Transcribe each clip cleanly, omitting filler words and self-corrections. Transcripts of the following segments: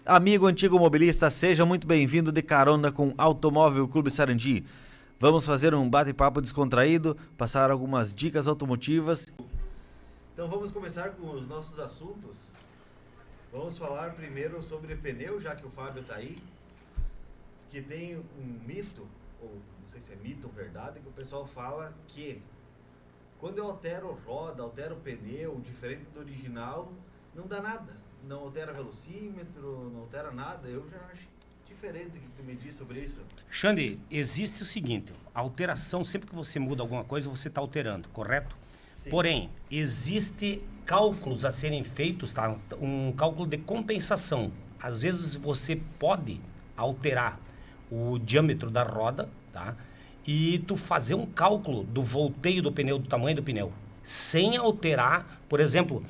Amigo antigo mobilista, seja muito bem-vindo de carona com Automóvel Clube Sarandi. Vamos fazer um bate-papo descontraído, passar algumas dicas automotivas. Então vamos começar com os nossos assuntos. Vamos falar primeiro sobre pneu, já que o Fábio está aí, que tem um mito, ou não sei se é mito ou verdade, que o pessoal fala que quando eu altero roda, altero pneu, diferente do original, não dá nada. Não altera velocímetro, não altera nada. Eu já acho diferente o que tu me diz sobre isso. Xande, existe o seguinte, a alteração, sempre que você muda alguma coisa, você está alterando, correto? Sim. Porém, existe cálculos a serem feitos, tá? Um cálculo de compensação. Às vezes você pode alterar o diâmetro da roda, tá? E tu fazer um cálculo do volteio do pneu, do tamanho do pneu, sem alterar, por exemplo...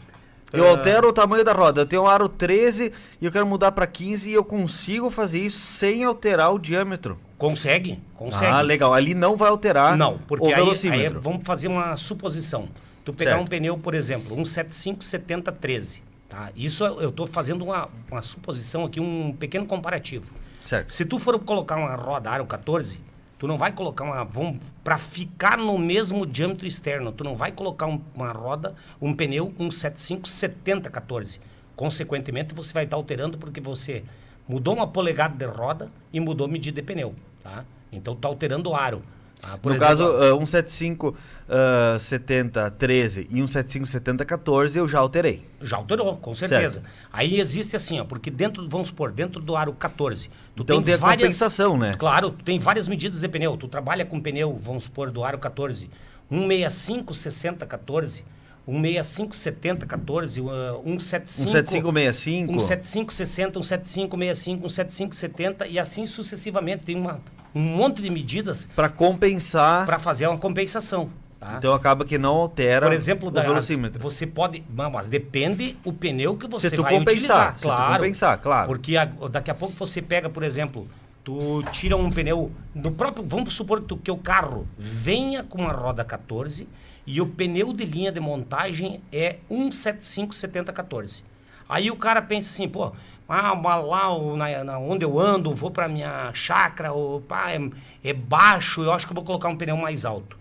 Eu altero o tamanho da roda, eu tenho um aro 13 e eu quero mudar para 15 e eu consigo fazer isso sem alterar o diâmetro. Consegue. Ah, legal. Ali não vai alterar não, porque o velocímetro. Aí vamos fazer uma suposição. Tu pegar um pneu, por exemplo, um 75/70/13, tá? Isso eu estou fazendo uma suposição aqui, um pequeno comparativo. Certo. Se tu for colocar uma roda aro 14, tu não vai colocar para ficar no mesmo diâmetro externo, tu não vai colocar uma roda, um pneu, um 75/70/14. Consequentemente, você vai estar alterando porque você mudou uma polegada de roda e mudou a medida de pneu, tá? Então, tu está alterando o aro. Tá? No caso, um 75/70/13 e um 75/70/14 eu já alterei. Já alterou, com certeza. Certo. Aí existe assim, ó, porque vamos supor, dentro do aro 14, tu então tem várias, compensação, né? Claro, tu tem várias medidas de pneu. Tu trabalha com pneu, vamos supor, do aro 14, 165/60/14, 165/70/14, 175/65, 175/60, 175/65, 175/70 e assim sucessivamente. Tem um monte de medidas para compensar, para fazer uma compensação. Tá? Então acaba que não altera, por exemplo, o velocímetro. Você pode, mas depende o pneu que você vai compensar, utilizar, se claro. tu compensar, claro. Porque daqui a pouco você pega, por exemplo, tu tira um pneu do próprio, vamos supor que o carro venha com uma roda 14 e o pneu de linha de montagem é 175/70/14. Aí o cara pensa assim, pô, lá onde eu ando, vou pra minha chácara, é baixo, eu acho que eu vou colocar um pneu mais alto.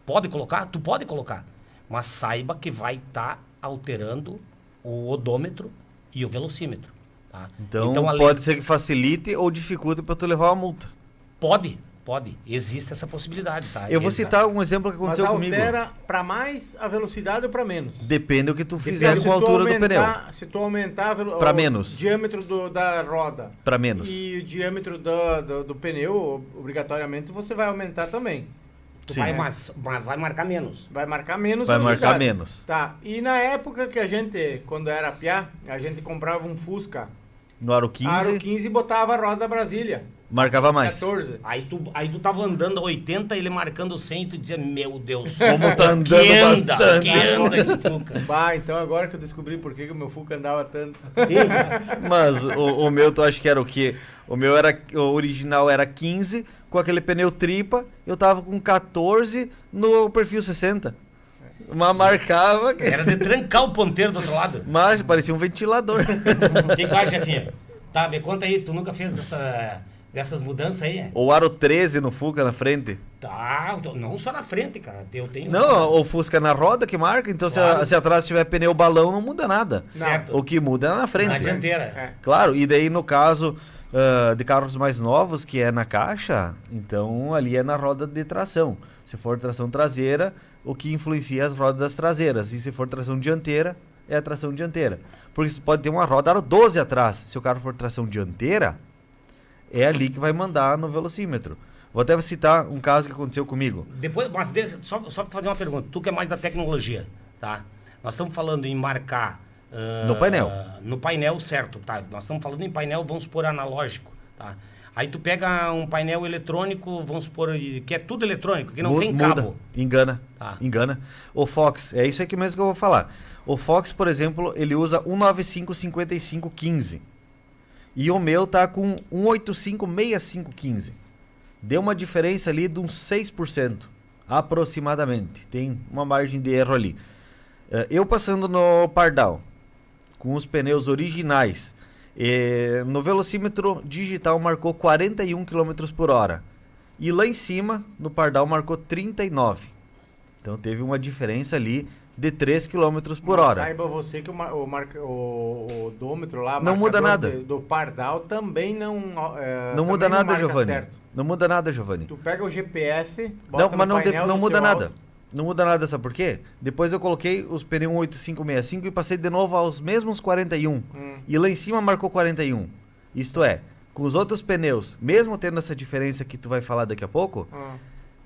Pode colocar? Tu pode colocar. Mas saiba que vai estar alterando o odômetro e o velocímetro. Tá? Então pode ser que facilite ou dificulte para tu levar uma multa. Pode. Existe essa possibilidade, tá? Eu vou citar um exemplo que aconteceu comigo. Mas altera para mais a velocidade ou para menos? Depende do que tu fizer com a altura do pneu. Se tu aumentar para menos. O diâmetro da roda para menos e o diâmetro do pneu, obrigatoriamente você vai aumentar também. Mas vai marcar menos. Vai marcar menos. Vai marcar menos. Tá. E na época que a gente, quando era piá, a gente comprava um Fusca. No aro 15. Aro 15 e botava a roda Brasília. Marcava mais. 14. Aí tu tava andando a 80, ele marcando 100 e tu dizia, meu Deus. Como tá andando bastante. Que anda esse Fuca. Então agora que eu descobri por que o meu Fuca andava tanto. Sim. Mas o meu, tu acha que era o quê? O original era 15, com aquele pneu tripa, eu tava com 14 no perfil 60. Mas marcava... Era de trancar o ponteiro do outro lado. Mas parecia um ventilador. O que tu acha, chefinha? Tá, me conta aí, tu nunca fez dessas mudanças aí? O aro 13 no Fuca na frente. Tá, não só na frente, cara. Eu tenho... Não, o Fusca na roda que marca, então claro. se atrás tiver pneu balão, não muda nada. Certo. O que muda é na frente. Na dianteira. É. Claro, e daí no caso de carros mais novos, que é na caixa, então ali é na roda de tração. Se for tração traseira, o que influencia as rodas traseiras. E se for tração dianteira, é a tração dianteira. Porque você pode ter uma roda aro 12 atrás. Se o carro for tração dianteira, é ali que vai mandar no velocímetro. Vou até citar um caso que aconteceu comigo. Depois, mas só fazer uma pergunta. Tu que é mais da tecnologia, tá? Nós estamos falando em marcar... no painel. No painel, certo, tá? Nós estamos falando em painel, vamos supor, analógico, tá? Aí tu pega um painel eletrônico, vamos supor, que é tudo eletrônico, que não tem cabo. Engana. O Fox, é isso aqui mesmo que eu vou falar. O Fox, por exemplo, ele usa 195/55/15. E o meu tá com 185/65/15. Deu uma diferença ali de uns 6%, aproximadamente. Tem uma margem de erro ali. Eu passando no Pardal, com os pneus originais, No velocímetro digital marcou 41 km por hora. E lá em cima, no pardal, marcou 39. Então teve uma diferença ali de 3 km por Mas hora. saiba você que o odômetro lá, Não muda marcador nada. do pardal também não Não muda também nada, marca Giovanni. certo. Não muda nada, Giovanni. Tu pega o GPS, Não, mas painel não do muda teu nada. auto. Não muda nada, sabe por quê? Depois eu coloquei os pneus 8565 e passei de novo aos mesmos 41. E lá em cima marcou 41. Isto é, com os outros pneus, mesmo tendo essa diferença que tu vai falar daqui a pouco,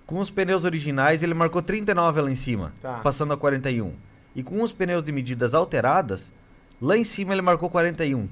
com os pneus originais ele marcou 39 lá em cima, Tá. passando a 41. E com os pneus de medidas alteradas, lá em cima ele marcou 41,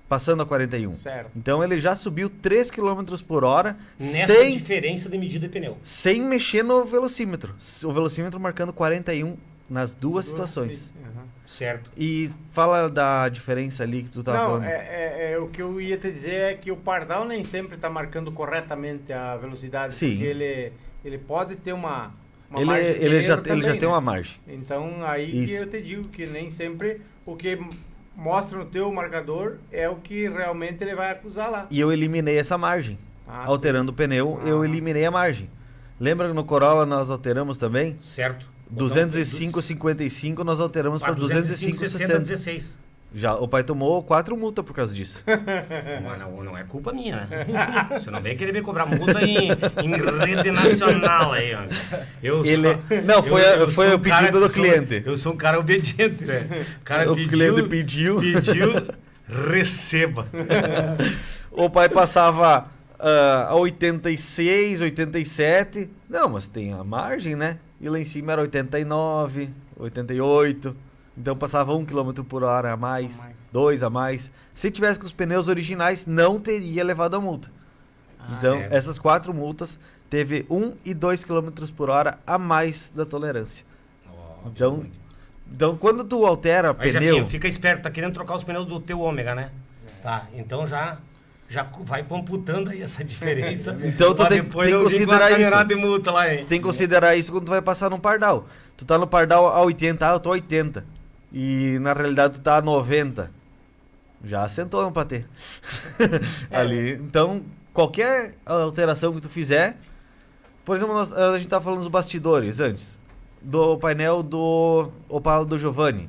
passando a 41. Certo. Então ele já subiu 3 km por hora Nessa diferença de medida de pneu. sem mexer no velocímetro. O velocímetro marcando 41 nas duas situações. Uhum. Certo. E fala da diferença ali que tu tava Não, falando. o que eu ia te dizer é que o pardal nem sempre está marcando corretamente a velocidade. Sim. Porque ele pode ter uma Ele, margem de ele já, erro ele também, já tem né? uma margem. Então, aí que Isso. eu te digo que nem sempre o que mostra no teu marcador é o que realmente ele vai acusar lá. E eu eliminei essa margem. Ah, Alterando o pneu, eu eliminei a margem. Lembra que no Corolla nós alteramos também? Certo. 205,55 nós alteramos para 205,60. 16. Já, o pai tomou 4 multas por causa disso. Mas não é culpa minha, né? Você não vem querer me cobrar multa em rede nacional aí, ó. Não, foi sou o um cara pedido do que sou- cliente. Eu sou um cara obediente, né? O cara O cliente pediu. receba. O pai passava a 86, 87. Não, mas tem a margem, né? E lá em cima era 89, 88. Então passava 1 km por hora a mais, 2 a mais. Se tivesse com os pneus originais, não teria levado a multa. Então, certo. essas 4 multas teve 1 e 2 km por hora a mais da tolerância. Então, quando tu altera Aí, pneu... Jefinho, fica esperto, tá querendo trocar os pneus do teu ômega, né? Tá, então já vai computando aí essa diferença. Então tu Pra tem depois que eu digo uma considerar caminhada isso. de multa lá, hein? Tem que considerar isso quando tu vai passar num pardal. Tu tá no pardal a 80, eu tô a 80. E na realidade tu tá a 90. Já assentou no patê. Ali. Então, qualquer alteração que tu fizer... Por exemplo, a gente tava falando dos bastidores antes. Do painel do Opala do Giovanni.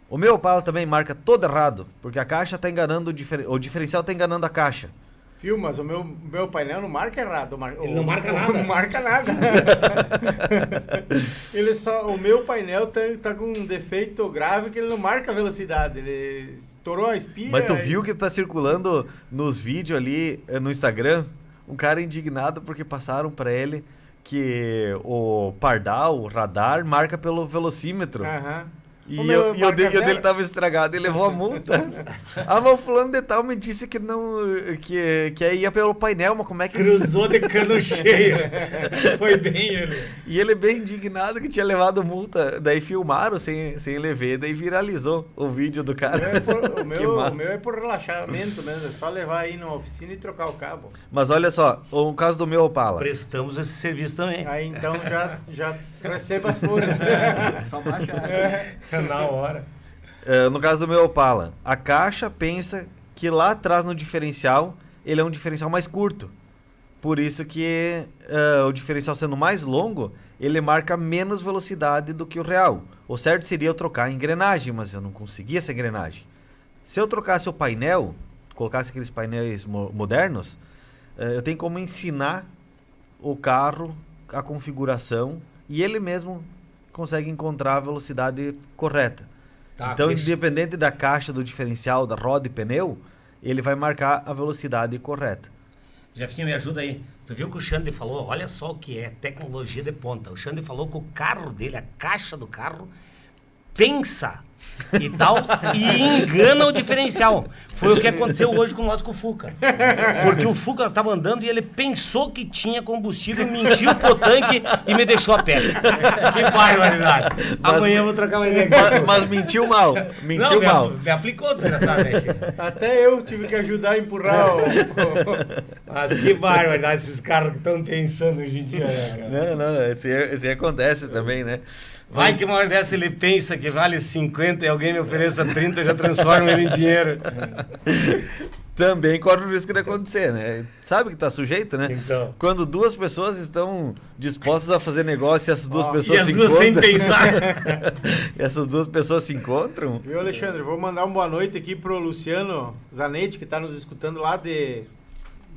O meu Opala também marca todo errado. Porque a caixa tá enganando o diferencial tá enganando a caixa. Viu, mas o meu painel não marca errado. Ele não marca nada. Não marca nada. O meu painel tá com um defeito grave que ele não marca a velocidade. Ele estourou a espia. Mas tu viu que tá circulando nos vídeos ali no Instagram? Um cara indignado porque passaram pra ele que o pardal, o radar, marca pelo velocímetro. Aham. E O meu o marca dele zero. tava estragado e levou a multa. Ah, mas o fulano de tal me disse que não. Que ia pelo painel, mas como é que Cruzou de cano cheio. Foi bem ele. E ele bem indignado que tinha levado multa. Daí filmaram sem ele ver, daí viralizou o vídeo do cara. O Que meu massa. é por relaxamento mesmo. É só levar aí na oficina e trocar o cabo. Mas olha só, o caso do meu Opala. Prestamos esse serviço também. Aí então já receba as flores. Só baixar. Na hora. No caso do meu Opala, a caixa pensa que lá atrás no diferencial, ele é um diferencial mais curto. Por isso que o diferencial sendo mais longo, ele marca menos velocidade do que o real. O certo seria eu trocar a engrenagem, mas eu não consegui essa engrenagem. Se eu trocasse o painel, colocasse aqueles painéis modernos, eu tenho como ensinar o carro, a configuração, e ele mesmo consegue encontrar a velocidade correta. Tá, Então, deixa- independente da caixa, do diferencial, da roda e pneu, ele vai marcar a velocidade correta. Jefinho, me ajuda aí. Tu viu que o Xande falou? Olha só o que é tecnologia de ponta. O Xande falou que o carro dele, a caixa do carro, pensa e tal, e engana o diferencial. Foi o que aconteceu hoje com nós com o Fuca. Porque o Fuca estava andando e ele pensou que tinha combustível, mentiu pro tanque e me deixou a pé. Que barbaridade. Amanhã eu vou trocar uma ideia. Mas mentiu mal. Mentiu Não, mal. me aplicou, desgraçado, né, Chico? Até eu tive que ajudar a empurrar o... Mas que barbaridade esses caras que estão pensando hoje em dia, né, cara? Não, esse aí acontece também, né? Vai que uma hora dessa ele pensa que vale 50 e alguém me ofereça 30, eu já transforma ele em dinheiro. Também corre o risco de acontecer, né? Sabe que tá sujeito, né? Então. Quando duas pessoas estão dispostas a fazer negócio e essas duas E pessoas as se duas sem encontram... pensar. Essas duas pessoas se encontram... Viu, Alexandre? Vou mandar uma boa noite aqui pro Luciano Zanetti, que tá nos escutando lá de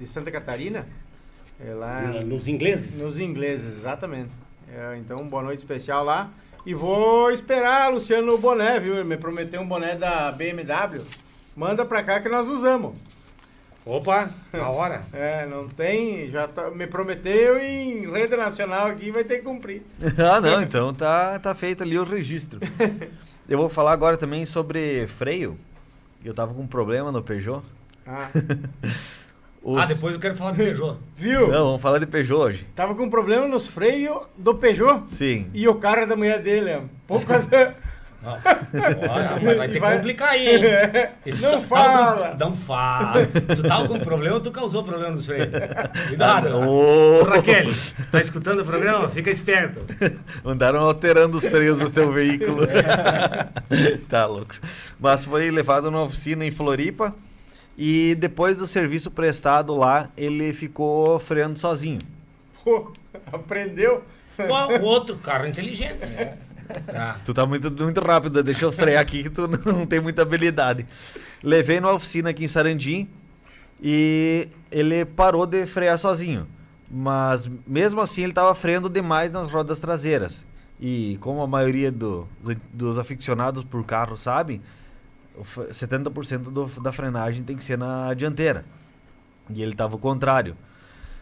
Santa Catarina. É lá Nos ingleses? nos ingleses, exatamente. Então, boa noite especial lá. E vou esperar, Luciano, o boné, viu? Ele me prometeu um boné da BMW. Manda pra cá que nós usamos. Opa, na hora. Não tem, me prometeu em rede nacional aqui, vai ter que cumprir. Ah, não, então tá feito ali o registro. Eu vou falar agora também sobre freio. Eu tava com um problema no Peugeot. Depois eu quero falar do Peugeot. Viu? Não, vamos falar de Peugeot hoje. Tava com problema nos freios do Peugeot. Sim. E o cara da mulher dele, poucas... Vai ter que complicar aí, hein? Não fala! Não fala. Tu tava com problema ou tu causou problema nos freios? Cuidado. Ô, Raquel, tá escutando o programa? Fica esperto. Andaram alterando os freios do teu veículo. Tá louco. Mas foi levado numa oficina em Floripa e depois do serviço prestado lá, ele ficou freando sozinho. Pô, aprendeu? O outro carro inteligente. Tu tá muito rápido, deixa eu frear aqui que tu não tem muita habilidade. Levei numa oficina aqui em Sarandi e ele parou de frear sozinho. Mas mesmo assim ele tava freando demais nas rodas traseiras. E como a maioria dos aficionados por carro sabem, 70% da frenagem tem que ser na dianteira. E ele tava ao contrário.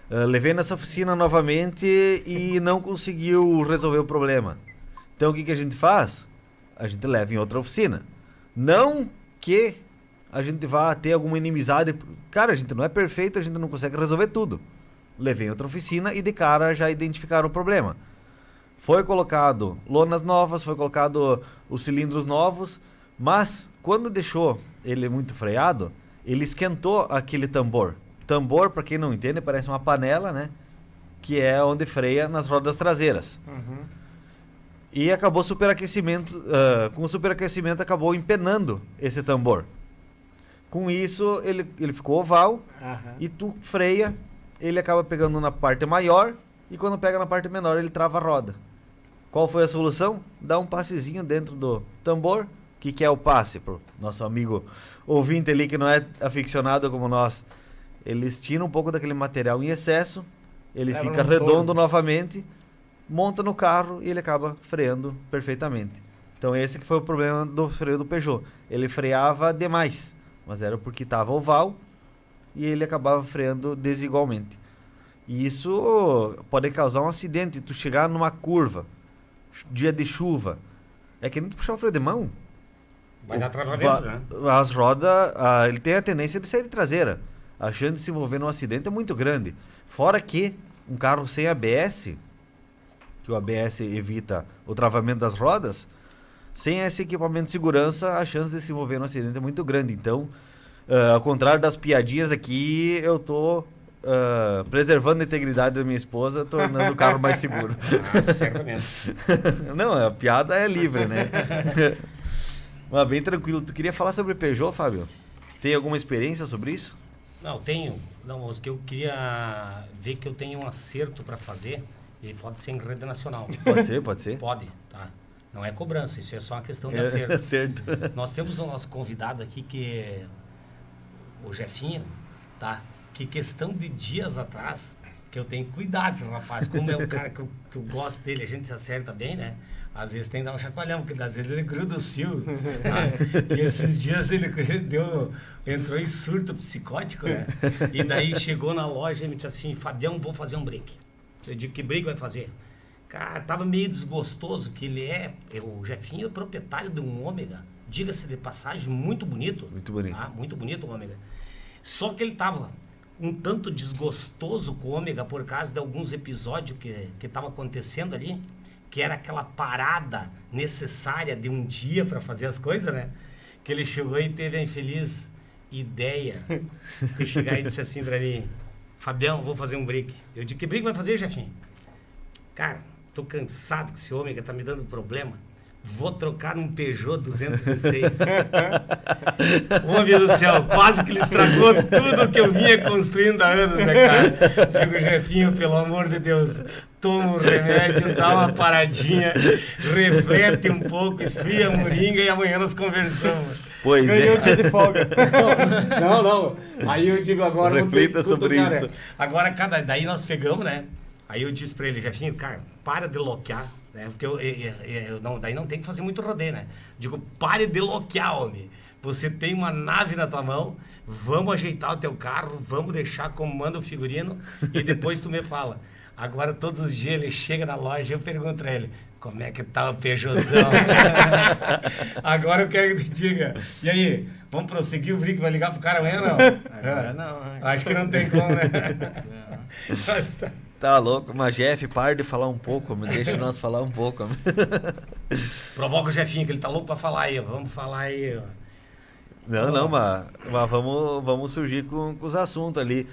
Levei nessa oficina novamente e não conseguiu resolver o problema. Então o que a gente faz? A gente leva em outra oficina. Não que a gente vá ter alguma inimizade. Cara, a gente não é perfeito, a gente não consegue resolver tudo. Levei em outra oficina e de cara já identificaram o problema. Foi colocado lonas novas, foi colocado os cilindros novos, mas quando deixou ele muito freado, ele esquentou aquele tambor. Tambor, para quem não entende, parece uma panela, né? Que é onde freia nas rodas traseiras. E acabou superaquecimento, com o superaquecimento acabou empenando esse tambor. Com isso, ele ficou oval e tu freia, ele acaba pegando na parte maior e quando pega na parte menor ele trava a roda. Qual foi a solução? Dá um passezinho dentro do tambor. O que é o passe? Pro nosso amigo ouvinte ali que não é aficionado como nós. Eles tiram um pouco daquele material em excesso, ele fica redondo novamente, monta no carro e ele acaba freando perfeitamente. Então esse que foi o problema do freio do Peugeot. Ele freava demais, mas era porque estava oval e ele acabava freando desigualmente. E isso pode causar um acidente. Tu chegar numa curva, dia de chuva, é que nem tu puxar o freio de mão. Vai dar travamento, né? As rodas, ele tem a tendência de sair de traseira. A chance de se envolver num acidente é muito grande. Fora que um carro sem ABS, que o ABS evita o travamento das rodas, sem esse equipamento de segurança, a chance de se envolver num acidente é muito grande. Então, ao contrário das piadinhas aqui, eu tô preservando a integridade da minha esposa, tornando o carro mais seguro. Certamente. Não, a piada é livre, né? Mas bem tranquilo. Tu queria falar sobre Peugeot, Fábio? Tem alguma experiência sobre isso? Não, tenho. Não, os que eu queria ver que eu tenho um acerto para fazer, e pode ser em rede nacional. Pode ser, pode ser. Pode, tá? Não é cobrança, isso é só uma questão de acerto. Acerto. Nós temos o nosso convidado aqui, que é o Jefinho, tá? Que questão de dias atrás, que eu tenho cuidado, rapaz, como é um cara que eu gosto dele, a gente se acerta bem, né? Às vezes tem que dar um chacoalhão, porque às vezes ele gruda os fios. Tá? E esses dias ele entrou em surto psicótico, né? E daí chegou na loja e me disse assim, Fabião, vou fazer um break. Eu digo, que break vai fazer? Cara, tava meio desgostoso, que o Jefinho é proprietário de um Ômega, diga-se de passagem, muito bonito. Muito bonito. Tá? Muito bonito o Ômega. Só que ele tava um tanto desgostoso com o Ômega por causa de alguns episódios que tava acontecendo ali, que era aquela parada necessária de um dia para fazer as coisas, né? Que ele chegou e teve a infeliz ideia de chegar e disse assim para mim, Fabião, vou fazer um break. Eu disse, que break vai fazer, Jefinho? Cara, tô cansado com esse homem que tá me dando problema. Vou trocar num Peugeot 206. Homem do céu, quase que ele estragou tudo que eu vinha construindo há anos, né, cara? Digo, Jefinho, pelo amor de Deus, toma um remédio, dá uma paradinha, reflete um pouco, esfria a moringa e amanhã nós conversamos. Pois Ganhei é. um dia de folga. Não. Aí eu digo agora... Reflita vou ter que sobre cutucar, isso. né? Agora, daí nós pegamos, né? Aí eu disse pra ele, Jefinho, cara, para de loquear, né? Porque daí não tem que fazer muito rodê, né? Digo, pare de loquear, homem. Você tem uma nave na tua mão, vamos ajeitar o teu carro, vamos deixar como manda o figurino e depois tu me fala. Agora, todos os dias ele chega na loja e eu pergunto pra ele, como é que tá o Peugeotzão? Agora eu quero que tu diga, e aí, vamos prosseguir o brinco, vai ligar pro cara amanhã, não? Agora não. Acho que não tem como, né? Mas tá. Tá louco, mas Jeff, para de falar um pouco, me deixa nós falar um pouco. Provoca o Jefinho, que ele tá louco pra falar aí, vamos falar aí. Ó. Não, mas vamos surgir com os assuntos ali.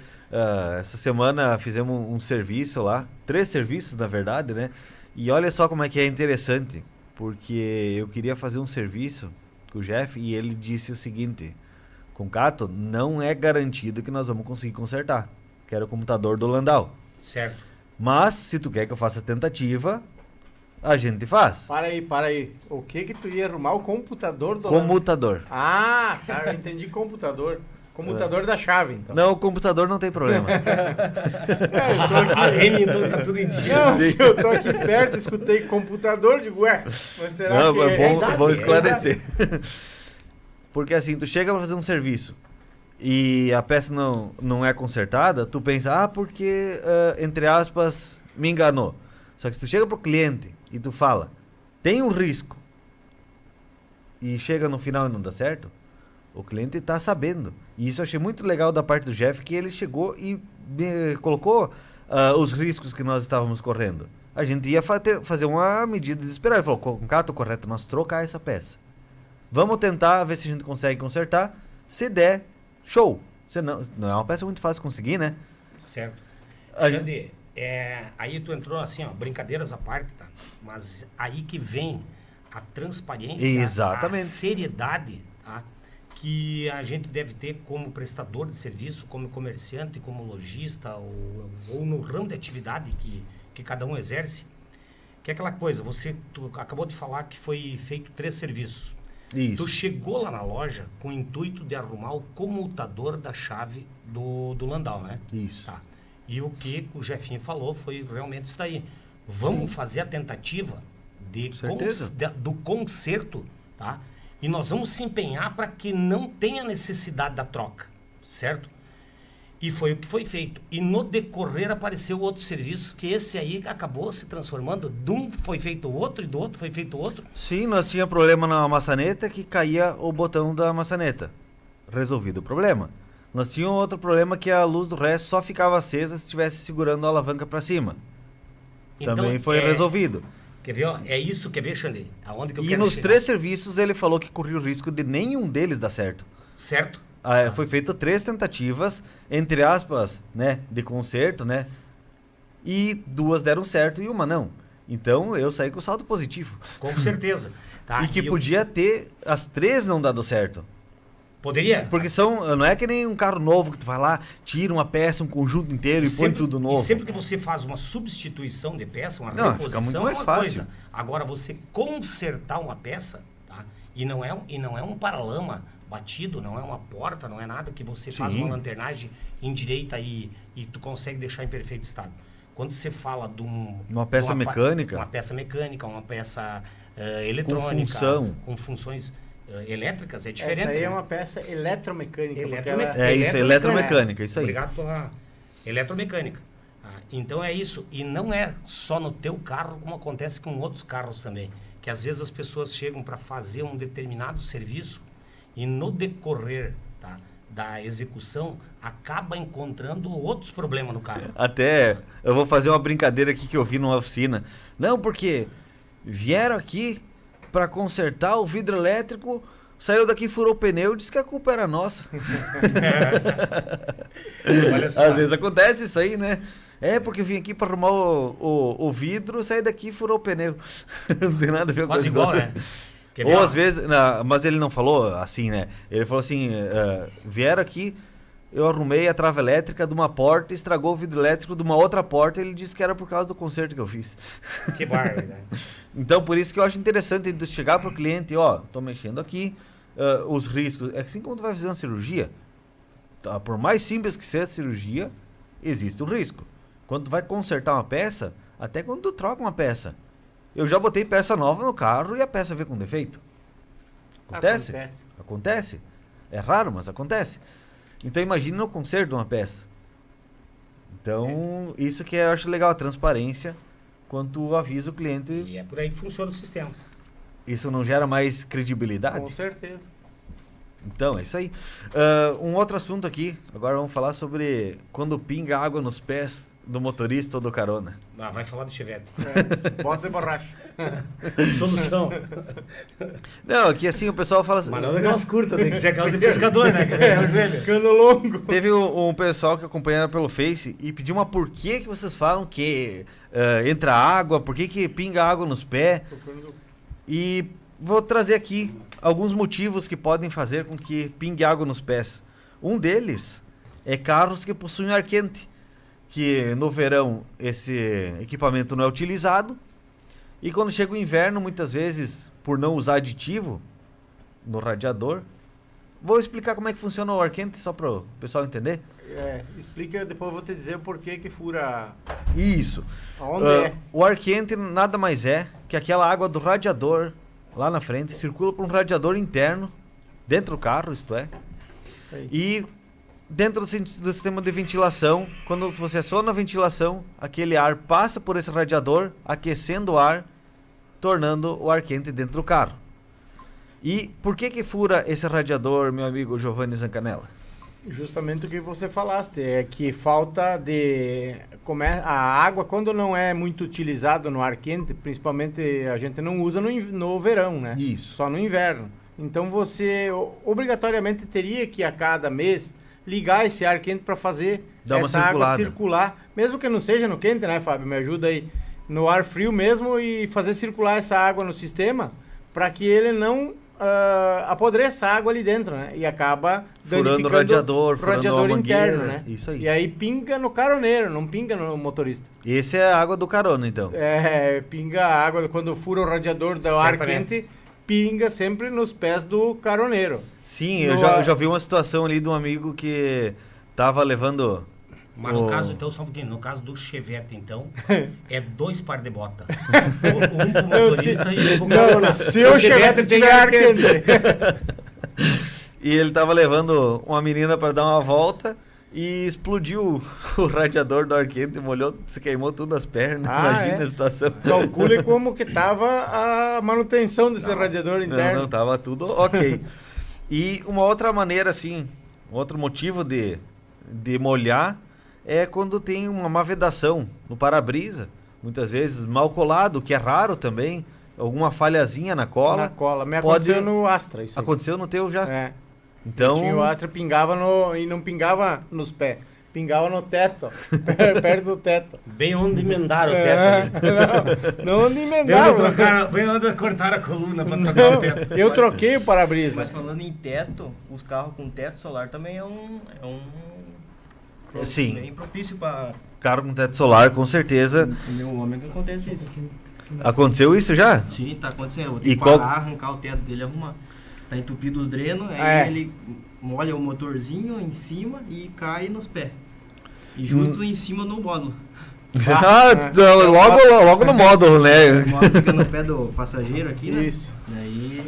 Essa semana fizemos um serviço lá, 3 serviços na verdade, né? E olha só como é que é interessante, porque eu queria fazer um serviço com o Jeff e ele disse o seguinte, Concato, não é garantido que nós vamos conseguir consertar, que era o computador do Landau. Certo. Mas, se tu quer que eu faça a tentativa, a gente faz. Para aí. O que tu ia arrumar? O computador do... Comutador. Ah, tá. Eu entendi computador. Computador da chave, então. Não, o computador não tem problema. Eu tô aqui... A Remy, então, tá tudo em dia. Não, se eu tô aqui perto, escutei computador, digo, ué, mas será Não, que é bom, idade, bom é esclarecer. Porque assim, tu chega pra fazer um serviço e a peça não é consertada, tu pensa, porque, entre aspas, me enganou. Só que se tu chega pro cliente e tu fala, tem um risco, e chega no final e não dá certo, o cliente tá sabendo. E isso eu achei muito legal da parte do Jeff, que ele chegou e colocou os riscos que nós estávamos correndo. A gente ia fazer uma medida desesperada. Ele falou, Concato, correto, nós trocar essa peça. Vamos tentar ver se a gente consegue consertar. Se der, show. Se não é uma peça muito fácil de conseguir, né? Certo. A Xande, aí tu entrou assim, ó, brincadeiras à parte, tá? Mas aí que vem a transparência, Exatamente. a seriedade, tá? Que a gente deve ter como prestador de serviço, como comerciante, como lojista ou no ramo de atividade que cada um exerce. Que é aquela coisa, tu acabou de falar que foi feito 3 serviços. Isso. Tu chegou lá na loja com o intuito de arrumar o comutador da chave do Landau, né? Isso. Tá. E o que o Jefinho falou foi realmente isso daí. Vamos fazer a tentativa Certeza. do conserto, tá? E nós vamos se empenhar para que não tenha necessidade da troca, certo? E foi o que foi feito. E no decorrer apareceu outro serviço, que esse aí acabou se transformando. De um foi feito outro, e do outro foi feito outro. Sim, nós tinha problema na maçaneta que caía o botão da maçaneta. Resolvido o problema. Nós tinha outro problema que a luz do resto só ficava acesa se estivesse segurando a alavanca para cima. Também foi resolvido. Quer ver? Ó, é isso, quer ver, Xande? Aonde que eu E quero nos chegar? 3 serviços ele falou que corria o risco de nenhum deles dar certo. Certo? Foi feito 3 tentativas, entre aspas, né, de conserto, né? E 2 deram certo e uma não. Então eu saí com saldo positivo. Com certeza. Tá? E que eu- podia ter as 3 não dado certo. Poderia? Porque não é que nem um carro novo que tu vai lá, tira uma peça, um conjunto inteiro e põe tudo novo. E sempre que você faz uma substituição de peça, uma Não, reposição, fica muito é mais uma fácil. coisa. Agora, você consertar uma peça, tá? E não é um paralama batido, não é uma porta, não é nada que você faz Sim. uma lanternagem endireita e tu consegue deixar em perfeito estado. Quando você fala de Uma peça mecânica. uma peça mecânica, uma peça eletrônica, função. com funções elétricas, é diferente. Essa aí é né? uma peça eletromecânica. porque Eletromecânica. ela- É isso, eletromecânica, isso aí. Obrigado pela eletromecânica. Então é isso. E não é só no teu carro, como acontece com outros carros também. Que às vezes as pessoas chegam para fazer um determinado serviço e no decorrer, tá, da execução acaba encontrando outros problemas no carro. Até eu vou fazer uma brincadeira aqui que eu vi numa oficina. Não, porque vieram aqui para consertar o vidro elétrico, saiu daqui, furou o pneu, disse que a culpa era nossa. Olha só. Às vezes acontece isso aí, né? É, porque eu vim aqui pra arrumar o vidro, saí daqui e furou o pneu. Não tem nada a ver com Quase isso. igual, né? Quer ver, Ou ó? às vezes, mas ele não falou assim, né? Ele falou assim, vieram aqui, eu arrumei a trava elétrica de uma porta, estragou o vidro elétrico de uma outra porta, ele disse que era por causa do conserto que eu fiz. Que bárbaro, né? Então, por isso que eu acho interessante de chegar pro cliente, ó, tô mexendo aqui, os riscos. É assim como tu vai fazer uma cirurgia, tá? Por mais simples que seja a cirurgia, existe o risco. Quando tu vai consertar uma peça, até quando tu troca uma peça. Eu já botei peça nova no carro e a peça veio com defeito. Acontece? Acontece. É raro, mas acontece. Então imagina o conserto de uma peça. Então, isso que eu acho legal, a transparência, quando tu avisa o cliente. E é por aí que funciona o sistema. Isso não gera mais credibilidade? Com certeza. Então, é isso aí. Um outro assunto aqui, agora vamos falar sobre quando pinga água nos pés do motorista ou do carona. Ah, vai falar do Chevette. Bota de borracha. Solução. Não, aqui assim o pessoal fala assim. Mas não daquelas curtas, tem que ser aquelas de pescador, né? É, o joelho. Cano longo. Teve um pessoal que acompanhava pelo Face e pediu uma por que vocês falam que entra água, por que pinga água nos pés. E vou trazer aqui alguns motivos que podem fazer com que pingue água nos pés. Um deles é carros que possuem ar quente, que no verão esse equipamento não é utilizado, e quando chega o inverno, muitas vezes, por não usar aditivo no radiador, vou explicar como é que funciona o ar quente, só para o pessoal entender. Explica, depois eu vou te dizer o porquê que fura. Isso. Aonde é? O ar quente nada mais é que aquela água do radiador lá na frente circula por um radiador interno, dentro do carro, isto é, Aí. e dentro do sistema de ventilação, quando você aciona a ventilação, aquele ar passa por esse radiador, aquecendo o ar, tornando o ar quente dentro do carro. E por que fura esse radiador, meu amigo Giovanni Zancanella? Justamente o que você falaste, é que falta de... A água, quando não é muito utilizada no ar quente, principalmente a gente não usa no verão, né? Isso. Só no inverno. Então você obrigatoriamente teria que a cada mês ligar esse ar quente para fazer Dá uma essa água circulada. circular, mesmo que não seja no quente, né, Fábio? Me ajuda aí. No ar frio mesmo e fazer circular essa água no sistema para que ele não apodreça a água ali dentro, né? E acaba Furando o radiador, o furando radiador a mangueira, interno, né? isso aí. E aí pinga no caroneiro, não pinga no motorista. Esse é a água do carona, então. Pinga a água quando fura o radiador do ar quente, pinga sempre nos pés do caroneiro. Sim, eu já vi uma situação ali de um amigo que tava levando... Mas no caso, então, só um pouquinho, no caso do Chevette, então, é 2 par de bota. Um pro motorista e um pro carona. Se o Chevette tiver ar quente. E ele tava levando uma menina para dar uma volta e explodiu o radiador do ar quente, molhou, se queimou tudo as pernas. Imagina a situação. Calcule como que tava a manutenção desse radiador interno. Não, tava tudo ok. E uma outra maneira, assim, outro motivo de molhar é quando tem uma má vedação no para-brisa, muitas vezes mal colado, que é raro também, alguma falhazinha na cola. Na cola. Me Pode- aconteceu no Astra isso aí. Aconteceu no teu já? É. Então, Tinha o Astra, pingava e não pingava nos pés. Pingava no teto, ó, perto do teto. Bem onde emendaram o teto ali. Não onde Bem emendava. bem onde cortaram a coluna pra trocar o teto. Eu troquei o para-brisa. Mas falando em teto, os carros com teto solar também Sim. bem propício para carro com teto solar, com certeza. o meu homem que acontece isso. Aconteceu isso já? Sim, tá acontecendo. Eu vou E ter que qual- parar, arrancar o teto dele e arrumar. Tá entupido os drenos, aí É. ele molha o motorzinho em cima e cai nos pés. E justo em cima no módulo. Logo no módulo, né? O módulo fica no pé do passageiro aqui, né? Isso. Daí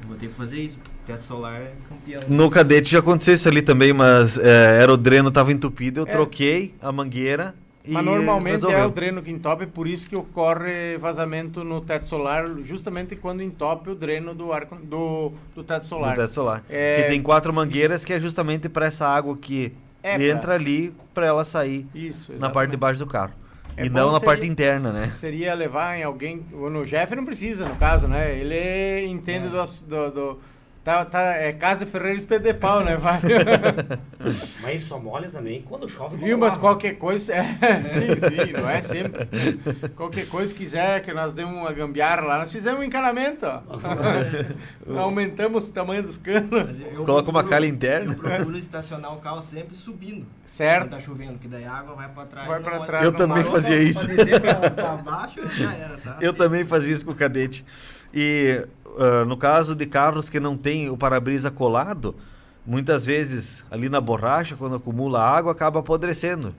eu vou ter que fazer isso. Teto solar é campeão. No cadete já aconteceu isso ali também, mas era o dreno tava entupido, eu troquei a mangueira e Mas normalmente resolveu. é o dreno que entope, por isso que ocorre vazamento no teto solar, justamente quando entope o dreno do teto solar. Do teto solar. É- Que tem 4 mangueiras que é justamente para essa água que entra ali para ela sair Isso, na parte de exatamente. baixo do carro. É e bom não na seria- parte interna, né? Seria levar em alguém. No Jeff não precisa, no caso, né? Ele entende É casa de ferreiro espeto de pau, né, Fábio? Mas só molha também quando chove. Viu, quando mas lava. qualquer coisa... sim, não é sempre. Qualquer coisa quiser que nós demos uma gambiarra lá, nós fizemos um encanamento, ó. Aumentamos o tamanho dos canos. Mas eu Coloca uma procuro- calha interna. Eu procuro estacionar o carro sempre subindo. Certo. Quando tá chovendo, que daí a água vai pra trás. Vai não pra vai- trás, Eu não também vai. fazia isso. Pra descer pra baixo, já era, tá? Eu também fazia isso com o Cadete. E no caso de carros que não tem o para-brisa colado, muitas vezes ali na borracha, quando acumula água, acaba apodrecendo.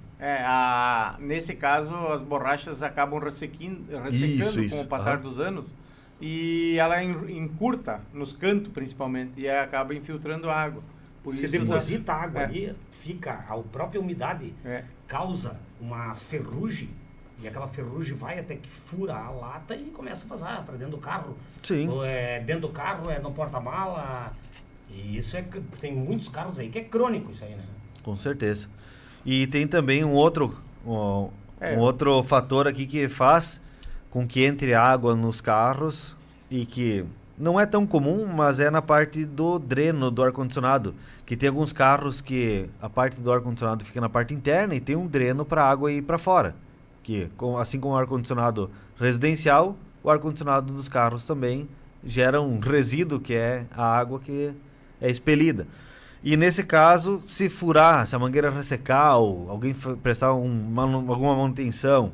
Nesse caso, as borrachas acabam ressecando Isso. com o passar Aham. dos anos. E ela encurta, nos cantos principalmente, e acaba infiltrando água. Por Se isso deposita água É. ali, fica a própria umidade, É. causa uma ferrugem, e aquela ferrugem vai até que fura a lata e começa a vazar para dentro do carro. Sim. Ou é dentro do carro, é no porta-mala. E isso tem muitos carros aí que é crônico isso aí, né? Com certeza. E tem também um outro fator aqui que faz com que entre água nos carros e que não é tão comum, mas é na parte do dreno do ar-condicionado. Que tem alguns carros que a parte do ar-condicionado fica na parte interna e tem um dreno para a água ir para fora. Que, assim como o ar-condicionado residencial, o ar-condicionado dos carros também gera um resíduo que é a água que é expelida. E nesse caso, se furar, se a mangueira ressecar ou alguém prestar alguma manutenção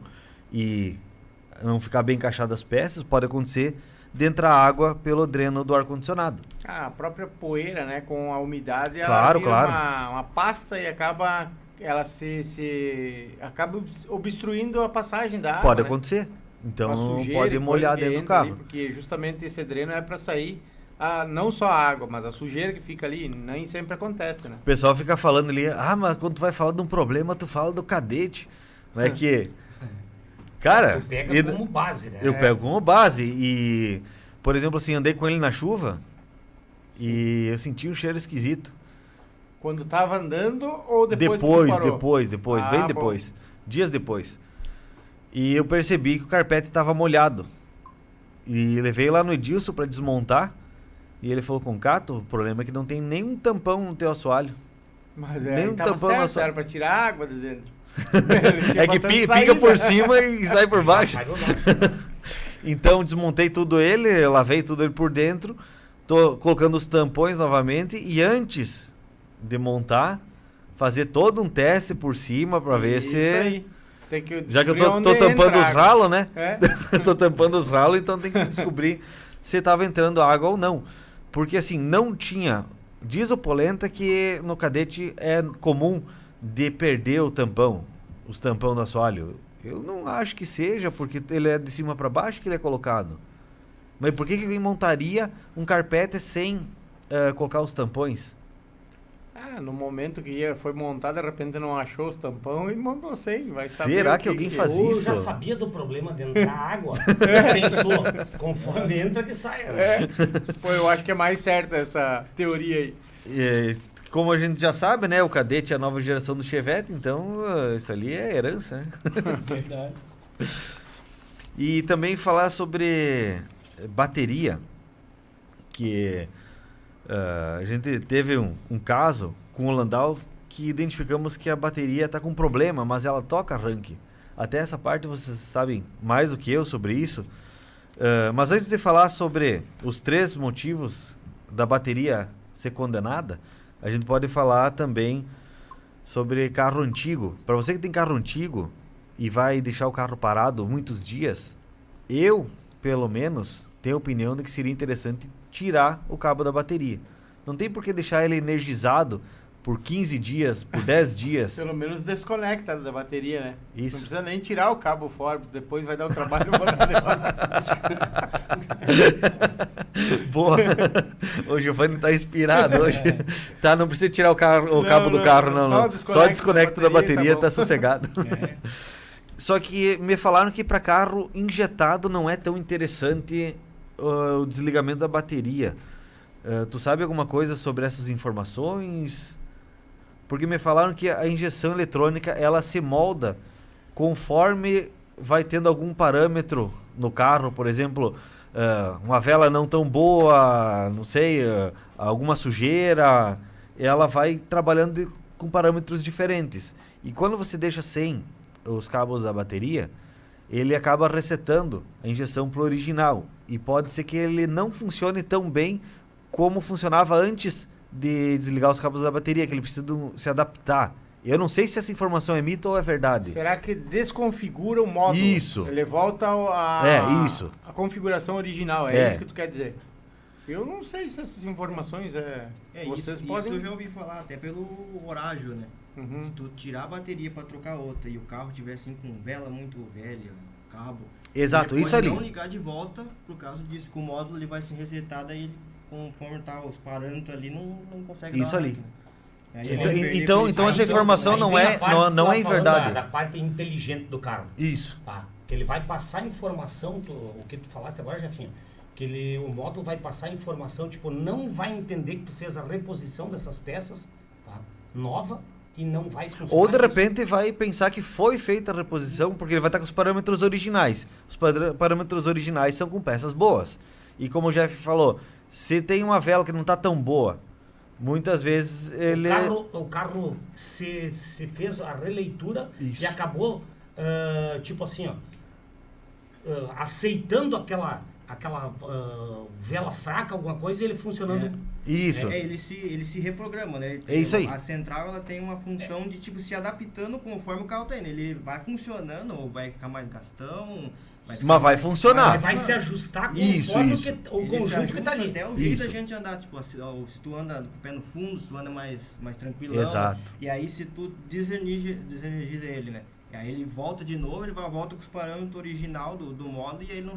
e não ficar bem encaixado as peças, pode acontecer de entrar água pelo dreno do ar-condicionado. a própria poeira, né, com a umidade, ela Claro, vira claro. uma pasta e acaba obstruindo a passagem da água. Pode né? acontecer. Uma Então sujeira pode e molhar coisa que dentro do entra ali, carro. porque justamente esse dreno é para sair não só a água, mas a sujeira que fica ali, nem sempre acontece, né? O pessoal fica falando ali, mas quando tu vai falar de um problema, tu fala do Cadete. Não é que... Cara, Tu pega como base, né? eu pego como base e, por exemplo, assim, andei com ele na chuva e eu senti um cheiro esquisito. Quando tava andando ou depois que tu parou? Depois, Ah, bem bom. depois. Dias depois. E eu percebi que o carpete estava molhado. E levei lá no Edilson para desmontar. E ele falou, Concato, o problema é que não tem nenhum tampão no teu assoalho. Mas Nem um tava tampão na certo, sua- era para tirar a água de dentro. Ele tinha É que bastante pica saída. por cima e sai por baixo. Vai do lado. Então desmontei tudo ele, lavei tudo ele por dentro, tô colocando os tampões novamente e antes de montar, fazer todo um teste por cima para ver Isso se... aí. Tem que Já que eu descobrir tô onde tampando entra a os água. ralos, né? É. Eu tô tampando os ralos, então tem que descobrir se estava entrando água ou não. Porque assim, não tinha... Diz o Polenta que no Cadete é comum de perder o tampão, os tampão do assoalho. Eu não acho que seja, porque ele é de cima para baixo que ele é colocado. Mas por que alguém montaria um carpete sem colocar os tampões? No momento que foi montado, de repente não achou os tampão e montou sem. Vai saber Será o que alguém é. faz Ou isso? já sabia do problema de entrar água. Pensou, conforme entra que saia. Né? Pô, eu acho que é mais certa essa teoria aí. Como a gente já sabe, né? O Cadete é a nova geração do Chevette, então isso ali é herança, né? Verdade. E também falar sobre bateria, que a gente teve um caso com o Landau que identificamos que a bateria está com problema, mas ela toca arranque. Até essa parte vocês sabem mais do que eu sobre isso. Mas antes de falar sobre os 3 motivos da bateria ser condenada, a gente pode falar também sobre carro antigo. Para você que tem carro antigo e vai deixar o carro parado muitos dias, eu, pelo menos, tenho a opinião de que seria interessante tirar o cabo da bateria. Não tem por que deixar ele energizado por 15 dias, por 10 dias. Pelo menos desconecta da bateria, né? Isso. Não precisa nem tirar o cabo fora, porque depois vai dar o trabalho de botar de volta. Boa. O Giovanni tá inspirado hoje. Tá, não precisa tirar o cabo do não, carro, não. não. Só desconecta da bateria, bom. tá sossegado. É. Só que me falaram que para carro injetado não é tão interessante o desligamento da bateria. Tu sabe alguma coisa sobre essas informações? Porque me falaram que a injeção eletrônica ela se molda conforme vai tendo algum parâmetro no carro, por exemplo, uma vela não tão boa, não sei, alguma sujeira, ela vai trabalhando com parâmetros diferentes. E quando você deixa sem os cabos da bateria, ele acaba resetando a injeção pro original. E pode ser que ele não funcione tão bem como funcionava antes de desligar os cabos da bateria, que ele precisa se adaptar. Eu não sei se essa informação é mito ou é verdade. Será que desconfigura o módulo? Isso. Ele volta isso. a configuração original, é isso que tu quer dizer? Eu não sei se essas informações vocês isso, podem... Isso eu já ouvi falar, até pelo horário, né? Uhum. Se tu tirar a bateria para trocar outra e o carro tiver assim com vela muito velha, cabo... Exato, ele isso pode ali. não ligar de volta, por causa disso, que o módulo ele vai se resetar, daí ele, conforme tá os parâmetros ali, não consegue Isso dar ali. máquina. Aí Então- ele vai perder então aquele essa carro. informação Aí não vem é- a parte que não tu é tá falando verdade. Da parte inteligente do carro. Isso. Tá? Que ele vai passar informação, o que tu falaste agora, Jefinho, que o módulo vai passar informação, tipo, não vai entender que tu fez a reposição dessas peças, tá? Nova, e não vai funcionar. Ou de isso. repente vai pensar que foi feita a reposição, porque ele vai estar com os parâmetros originais. Os parâmetros originais são com peças boas. E como o Jeff falou, se tem uma vela que não está tão boa, muitas vezes ele... O carro se fez a releitura Isso. e acabou, tipo assim, ó, aceitando aquela vela fraca, alguma coisa, e ele funcionando. Isso. Ele se reprograma, né? Ele É isso aí. A central ela tem uma função de tipo se adaptando conforme o carro tá indo. Ele vai funcionando ou vai ficar mais gastão. Mas vai funcionar. Ele vai se ajustar Isso, conforme isso. o Ele se conjunto que ajusta tá ali. até o jeito Isso. da gente andar, tipo, se tu anda com o pé no fundo, se tu anda mais tranquilão. Exato. E aí se tu desenergiza ele, né? E aí ele volta de novo, ele volta com os parâmetros original do módulo e aí ele não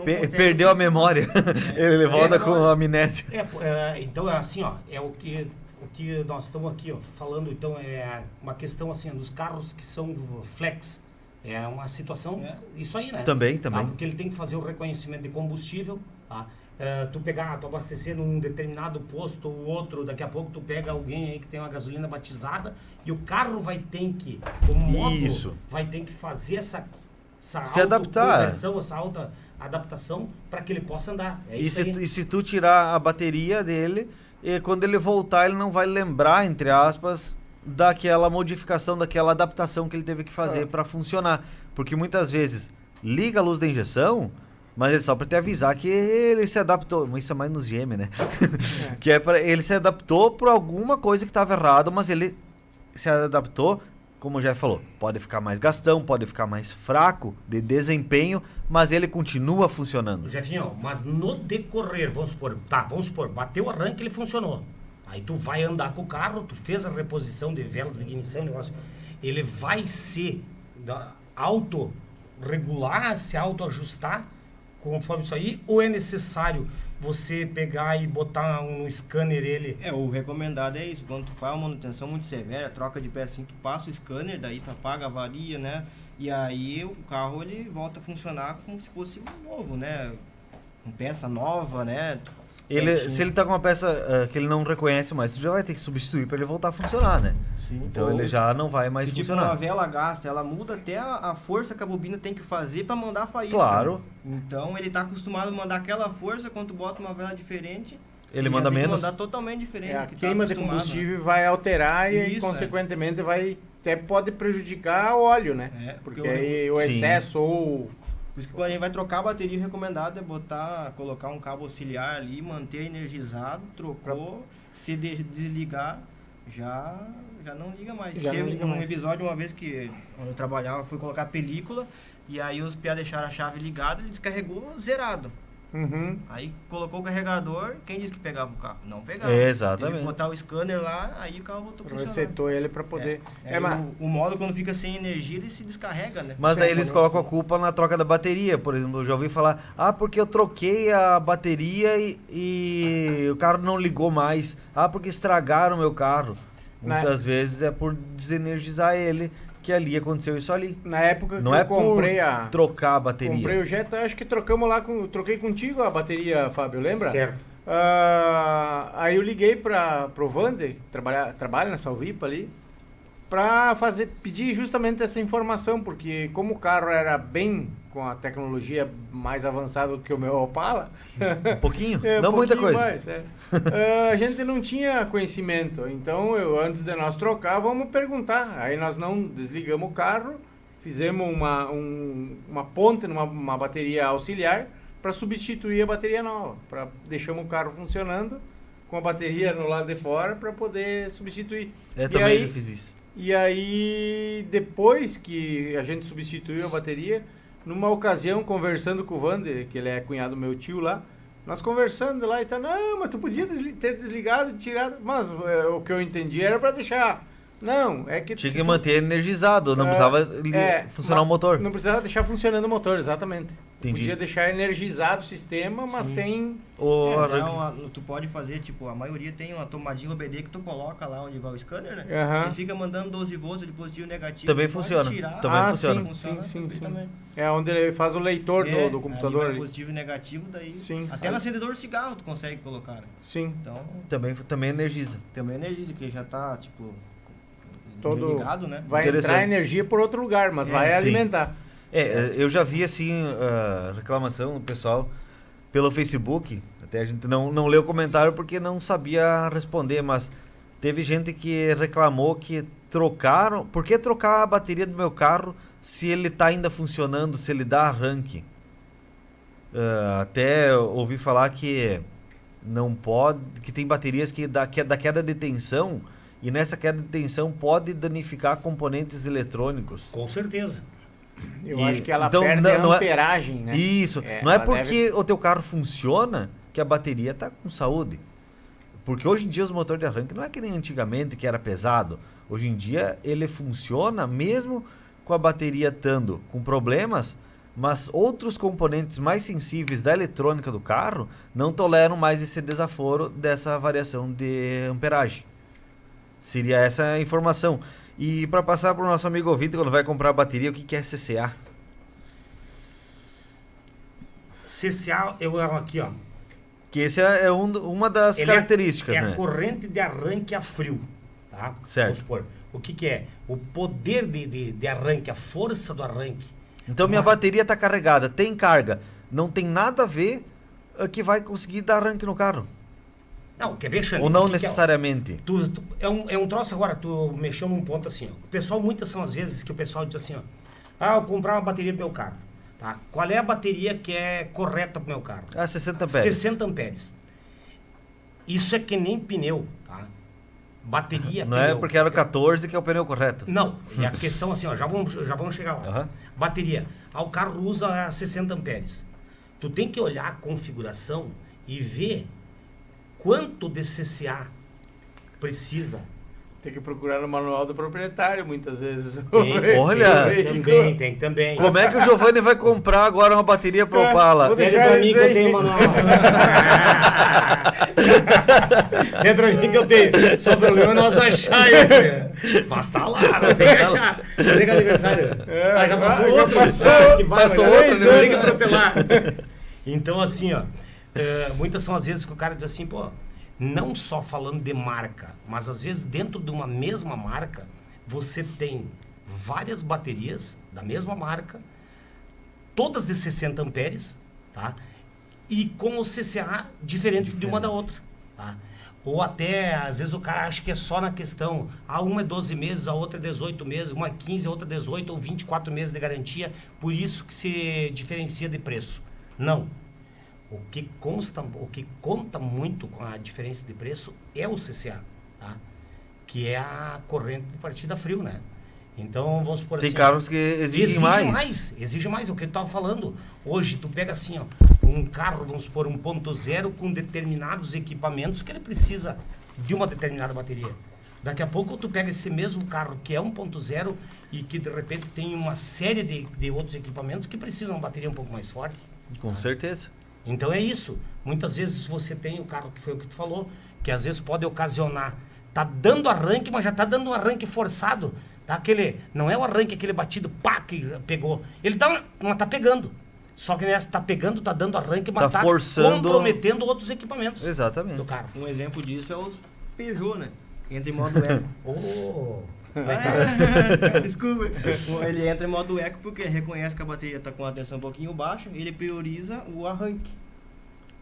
consegue Perdeu a funcionar. memória. Ele volta com amnésia. Então é assim, ó, é o que nós estamos aqui, ó, falando, então é uma questão assim, dos carros que são flex. É uma situação, isso aí, né? Também. Porque ele tem que fazer o reconhecimento de combustível, tá? Tu abastecer num determinado posto ou outro, daqui a pouco tu pega alguém aí que tem uma gasolina batizada e o carro vai ter que, o módulo Isso. vai ter que fazer essa Se adaptar. autoconversão, essa alta adaptação para que ele possa andar. É E isso aí. e se tu tirar a bateria dele, quando ele voltar, ele não vai lembrar, entre aspas, daquela modificação, daquela adaptação que ele teve que fazer para funcionar. Porque muitas vezes liga a luz da injeção, mas é só para te avisar que ele se adaptou. Isso é mais nos GM, né? Que ele se adaptou por alguma coisa que estava errado, mas ele se adaptou, como já falou, pode ficar mais gastão, pode ficar mais fraco de desempenho, mas ele continua funcionando. Jefinho, mas no decorrer, vamos supor, bateu o arranque, ele funcionou. Aí tu vai andar com o carro, tu fez a reposição de velas de ignição, negócio. Ele vai se autorregular, se autoajustar conforme isso aí, ou é necessário você pegar e botar no scanner ele? O recomendado é isso, quando tu faz uma manutenção muito severa, troca de peça assim, tu passa o scanner, daí tu apaga a avaria, né? E aí o carro ele volta a funcionar como se fosse novo, né? Com peça nova, né? Se ele tá com uma peça que ele não reconhece mais, tu já vai ter que substituir para ele voltar a funcionar, né? Sim. Então ele já não vai mais Tipo, funcionar. uma vela gasta, ela muda até a força que a bobina tem que fazer para mandar a faísca. Claro. Né? Então ele tá acostumado a mandar aquela força, quando tu bota uma vela diferente, Ele já manda tem que menos. mandar totalmente diferente. A que tá queima de acostumado. combustível vai alterar e, Isso, consequentemente, vai até pode prejudicar o óleo, né? Porque Porque aí o Sim. excesso ou... Por isso que quando a gente vai trocar a bateria, o recomendado é colocar um cabo auxiliar ali, manter energizado, trocou, se desligar, já não liga mais. Já não Teve liga um mais. episódio uma vez que onde eu trabalhava, fui colocar película, e aí os piá deixaram a chave ligada, ele descarregou zerado. Uhum. Aí colocou o carregador, quem disse que pegava o carro? Não pegava. Exatamente. Teve que botar o scanner lá, aí o carro voltou a funcionar. Resetou ele para poder... Mas o módulo quando fica sem energia, ele se descarrega, né? Mas daí Sim, eles né? colocam a culpa na troca da bateria. Por exemplo, eu já ouvi falar, porque eu troquei a bateria e o carro não ligou mais. Porque estragaram o meu carro. Muitas vezes é por desenergizar ele que ali aconteceu isso ali. Na época que Não eu é comprei por trocar a bateria. Comprei o Jetta, acho que trocamos lá, troquei contigo a bateria, Fábio, lembra? Certo. Aí eu liguei pro Vander, trabalha na Salvipa ali, para pedir justamente essa informação, porque como o carro era bem com a tecnologia mais avançada do que o meu Opala. Um pouquinho? É, não um muita pouquinho coisa. mais, a gente não tinha conhecimento, então antes de nós trocar, vamos perguntar. Aí nós não desligamos o carro, fizemos uma ponte numa bateria auxiliar para substituir a bateria nova, deixamos o carro funcionando com a bateria no lado de fora para poder substituir. Também já fiz isso. E aí, depois que a gente substituiu a bateria, numa ocasião, conversando com o Wander, que ele é cunhado do meu tio lá, nós conversando lá e tá, não, mas tu podia ter desligado e tirado. Mas o que eu entendi era para deixar. Não, é que... Tinha que manter energizado, não precisava funcionar o motor. Não precisava deixar funcionando o motor, exatamente. Entendi. Podia deixar energizado o sistema, mas sem... Tu pode fazer, tipo, a maioria tem uma tomadinha OBD que tu coloca lá onde vai o scanner, né? Aham. E fica mandando 12 volts de positivo e negativo. Também Tu pode funciona. tirar, Também funciona. Sim. Também. É onde ele faz o leitor do computador ali vai ali. positivo e negativo, daí... Sim. Até no acendedor de cigarro tu consegue colocar, né? Sim. Então, Também energiza. também energiza, que já tá, tipo... Todo ligado, né? Vai Interessante. entrar energia por outro lugar, mas vai sim. alimentar. Eu já vi assim reclamação do pessoal pelo Facebook. Até a gente não leu o comentário porque não sabia responder, mas teve gente que reclamou que trocaram. Por que trocar a bateria do meu carro se ele está ainda funcionando, se ele dá arranque? Até ouvi falar que não pode, que tem baterias que da queda de tensão, e nessa queda de tensão pode danificar componentes eletrônicos. Com certeza. Eu acho que ela então, perde a não é- amperagem, né? Isso. Não é ela porque o teu carro funciona que a bateria tá com saúde. Porque hoje em dia os motores de arranque não é que nem antigamente que era pesado. Hoje em dia ele funciona mesmo com a bateria estando com problemas, mas outros componentes mais sensíveis da eletrônica do carro não toleram mais esse desaforo dessa variação de amperagem. Seria essa a informação. E para passar para o nosso amigo ouvinte, quando vai comprar a bateria, o que é CCA? CCA, aqui, ó. Que esse é uma das Ele características, é né? a corrente de arranque a frio, tá? Certo. Vamos supor. O que é? O poder de arranque, a força do arranque. Então minha bateria está carregada, tem carga. Não tem nada a ver que vai conseguir dar arranque no carro. Não, quer ver, Xande? Ou não O que que é? necessariamente. É um troço agora, tu mexeu num ponto assim, ó. O pessoal, muitas são as vezes que o pessoal diz assim, ó. Eu comprar uma bateria pro meu carro, tá? Qual é a bateria que é correta pro meu carro? 60 amperes. 60 amperes. Isso é que nem pneu, tá? Bateria, Não pneu. é porque era o 14 que é o pneu correto. Não, e a questão assim, ó, já vamos chegar lá. Aham. Bateria. O carro usa 60 amperes. Tu tem que olhar a configuração e ver quanto de CCA precisa. Tem que procurar no manual do proprietário, muitas vezes. Olha! Tem também. Como é que o Giovanni vai comprar agora uma bateria pro Opala? vou Pede deixar pra mim isso que eu aí. tenho manual. Pede pra mim que eu tenho. Só o problema é nós achar ele. Mas tá lá, nós temos que achar. Mas é que aniversário. Já passou já outro. passou. Que vai, Passou mas outro, eu tenho que protelar. Então, assim, ó. Muitas são as vezes que o cara diz assim, pô, não só falando de marca, mas às vezes dentro de uma mesma marca, você tem várias baterias da mesma marca, todas de 60 amperes, tá? E com o CCA diferente de uma da outra, tá? Ou até, às vezes o cara acha que é só na questão, uma é 12 meses, a outra é 18 meses, uma é 15, a outra é 18 ou 24 meses de garantia, por isso que se diferencia de preço. Não. O que conta muito com a diferença de preço é o CCA, tá? Que é a corrente de partida frio, né? Então, vamos supor Tem assim... carros que exigem mais. Exige mais, é o que eu estava falando. Hoje, tu pega assim, ó, um carro, vamos supor, 1.0 com determinados equipamentos que ele precisa de uma determinada bateria. Daqui a pouco tu pega esse mesmo carro que é 1.0 e que de repente tem uma série de outros equipamentos que precisam de uma bateria um pouco mais forte. Com certeza. Então é isso. Muitas vezes você tem o carro que foi o que tu falou, que às vezes pode ocasionar. Tá dando arranque, mas já tá dando um arranque forçado. Tá aquele, não é o arranque, aquele batido, pá, que pegou. Ele tá, mas tá pegando. Só que nessa tá pegando, tá dando arranque, mas Tá tá forçando- comprometendo outros equipamentos Exatamente. do carro. Um exemplo disso é os Peugeot, né? Entra em modo eco. Desculpa. Ele entra em modo eco porque reconhece que a bateria está com a tensão um pouquinho baixa, ele prioriza o arranque.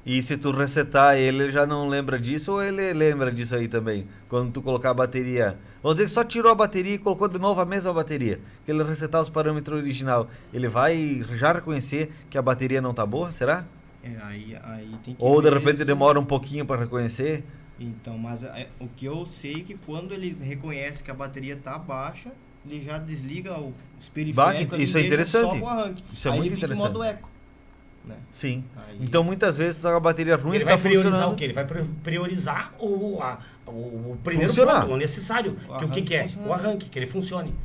E se tu resetar ele já não lembra disso ou ele lembra disso aí também? Quando tu colocar a bateria... Vamos dizer que só tirou a bateria e colocou de novo a mesma bateria. Que ele resetar os parâmetros original. Ele vai já reconhecer que a bateria não tá boa, será? Aí tem que Ou de ver repente isso. demora um pouquinho para reconhecer? Então, mas o que eu sei é que quando ele reconhece que a bateria está baixa, ele já desliga os periféricos. Isso é e deixa interessante. só o arranque. Isso é aí muito ele fica em interessante. modo eco. Né? Sim. Aí- Então muitas vezes tá com a bateria ruim, Ele tá vai priorizar funcionando. o quê? Ele vai priorizar o primeiro Funcionar. ponto, o necessário. O O que que é? arranque O arranque, que ele funcione.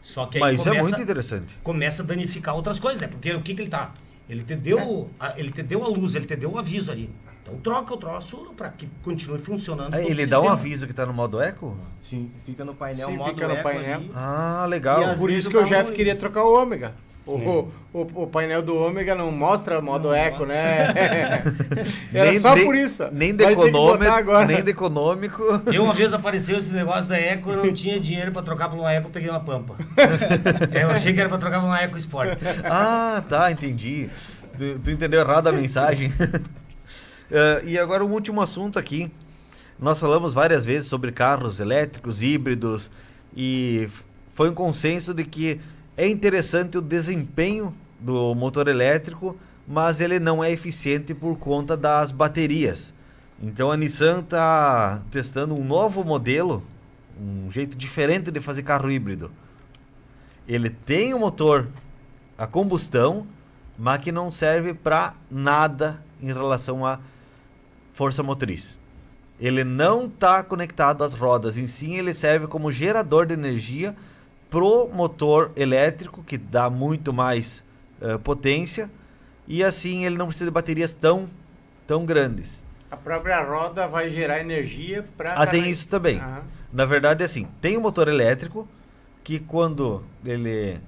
Só que aí Mas isso é começa, muito interessante. começa a danificar outras coisas, né? Porque o que que ele tá? Ele te deu a luz, ele te deu o aviso ali. Então troca o troço para que continue funcionando. Aí todo ele o dá um sistema. aviso que tá no modo eco? Sim, fica no painel, Sim, modo fica no eco painel. ali. Ah, E legal. por vezes isso o que o carro Jeff não- queria trocar o ômega. O painel do ômega não mostra modo Não eco, mostra. né? Era só por isso. Nem de Vai ter que botar econômico, agora. nem de econômico. Eu uma vez apareceu esse negócio da Eco, eu não tinha dinheiro para trocar por uma Eco, eu peguei uma Pampa. Eu achei que era para trocar por uma Eco Sport. Ah, tá, entendi. Tu entendeu errado a mensagem. E agora um último assunto aqui. Nós falamos várias vezes sobre carros elétricos, híbridos, e foi um consenso de que é interessante o desempenho do motor elétrico, mas ele não é eficiente por conta das baterias. Então a Nissan está testando um novo modelo, um jeito diferente de fazer carro híbrido. Ele tem um motor a combustão, mas que não serve para nada em relação à força motriz. Ele não está conectado às rodas, em si ele serve como gerador de energia pro motor elétrico, que dá muito mais potência, e assim ele não precisa de baterias tão grandes. A própria roda vai gerar energia para... Ah, tem isso também. Aham. Na verdade, assim, tem um motor elétrico que quando ele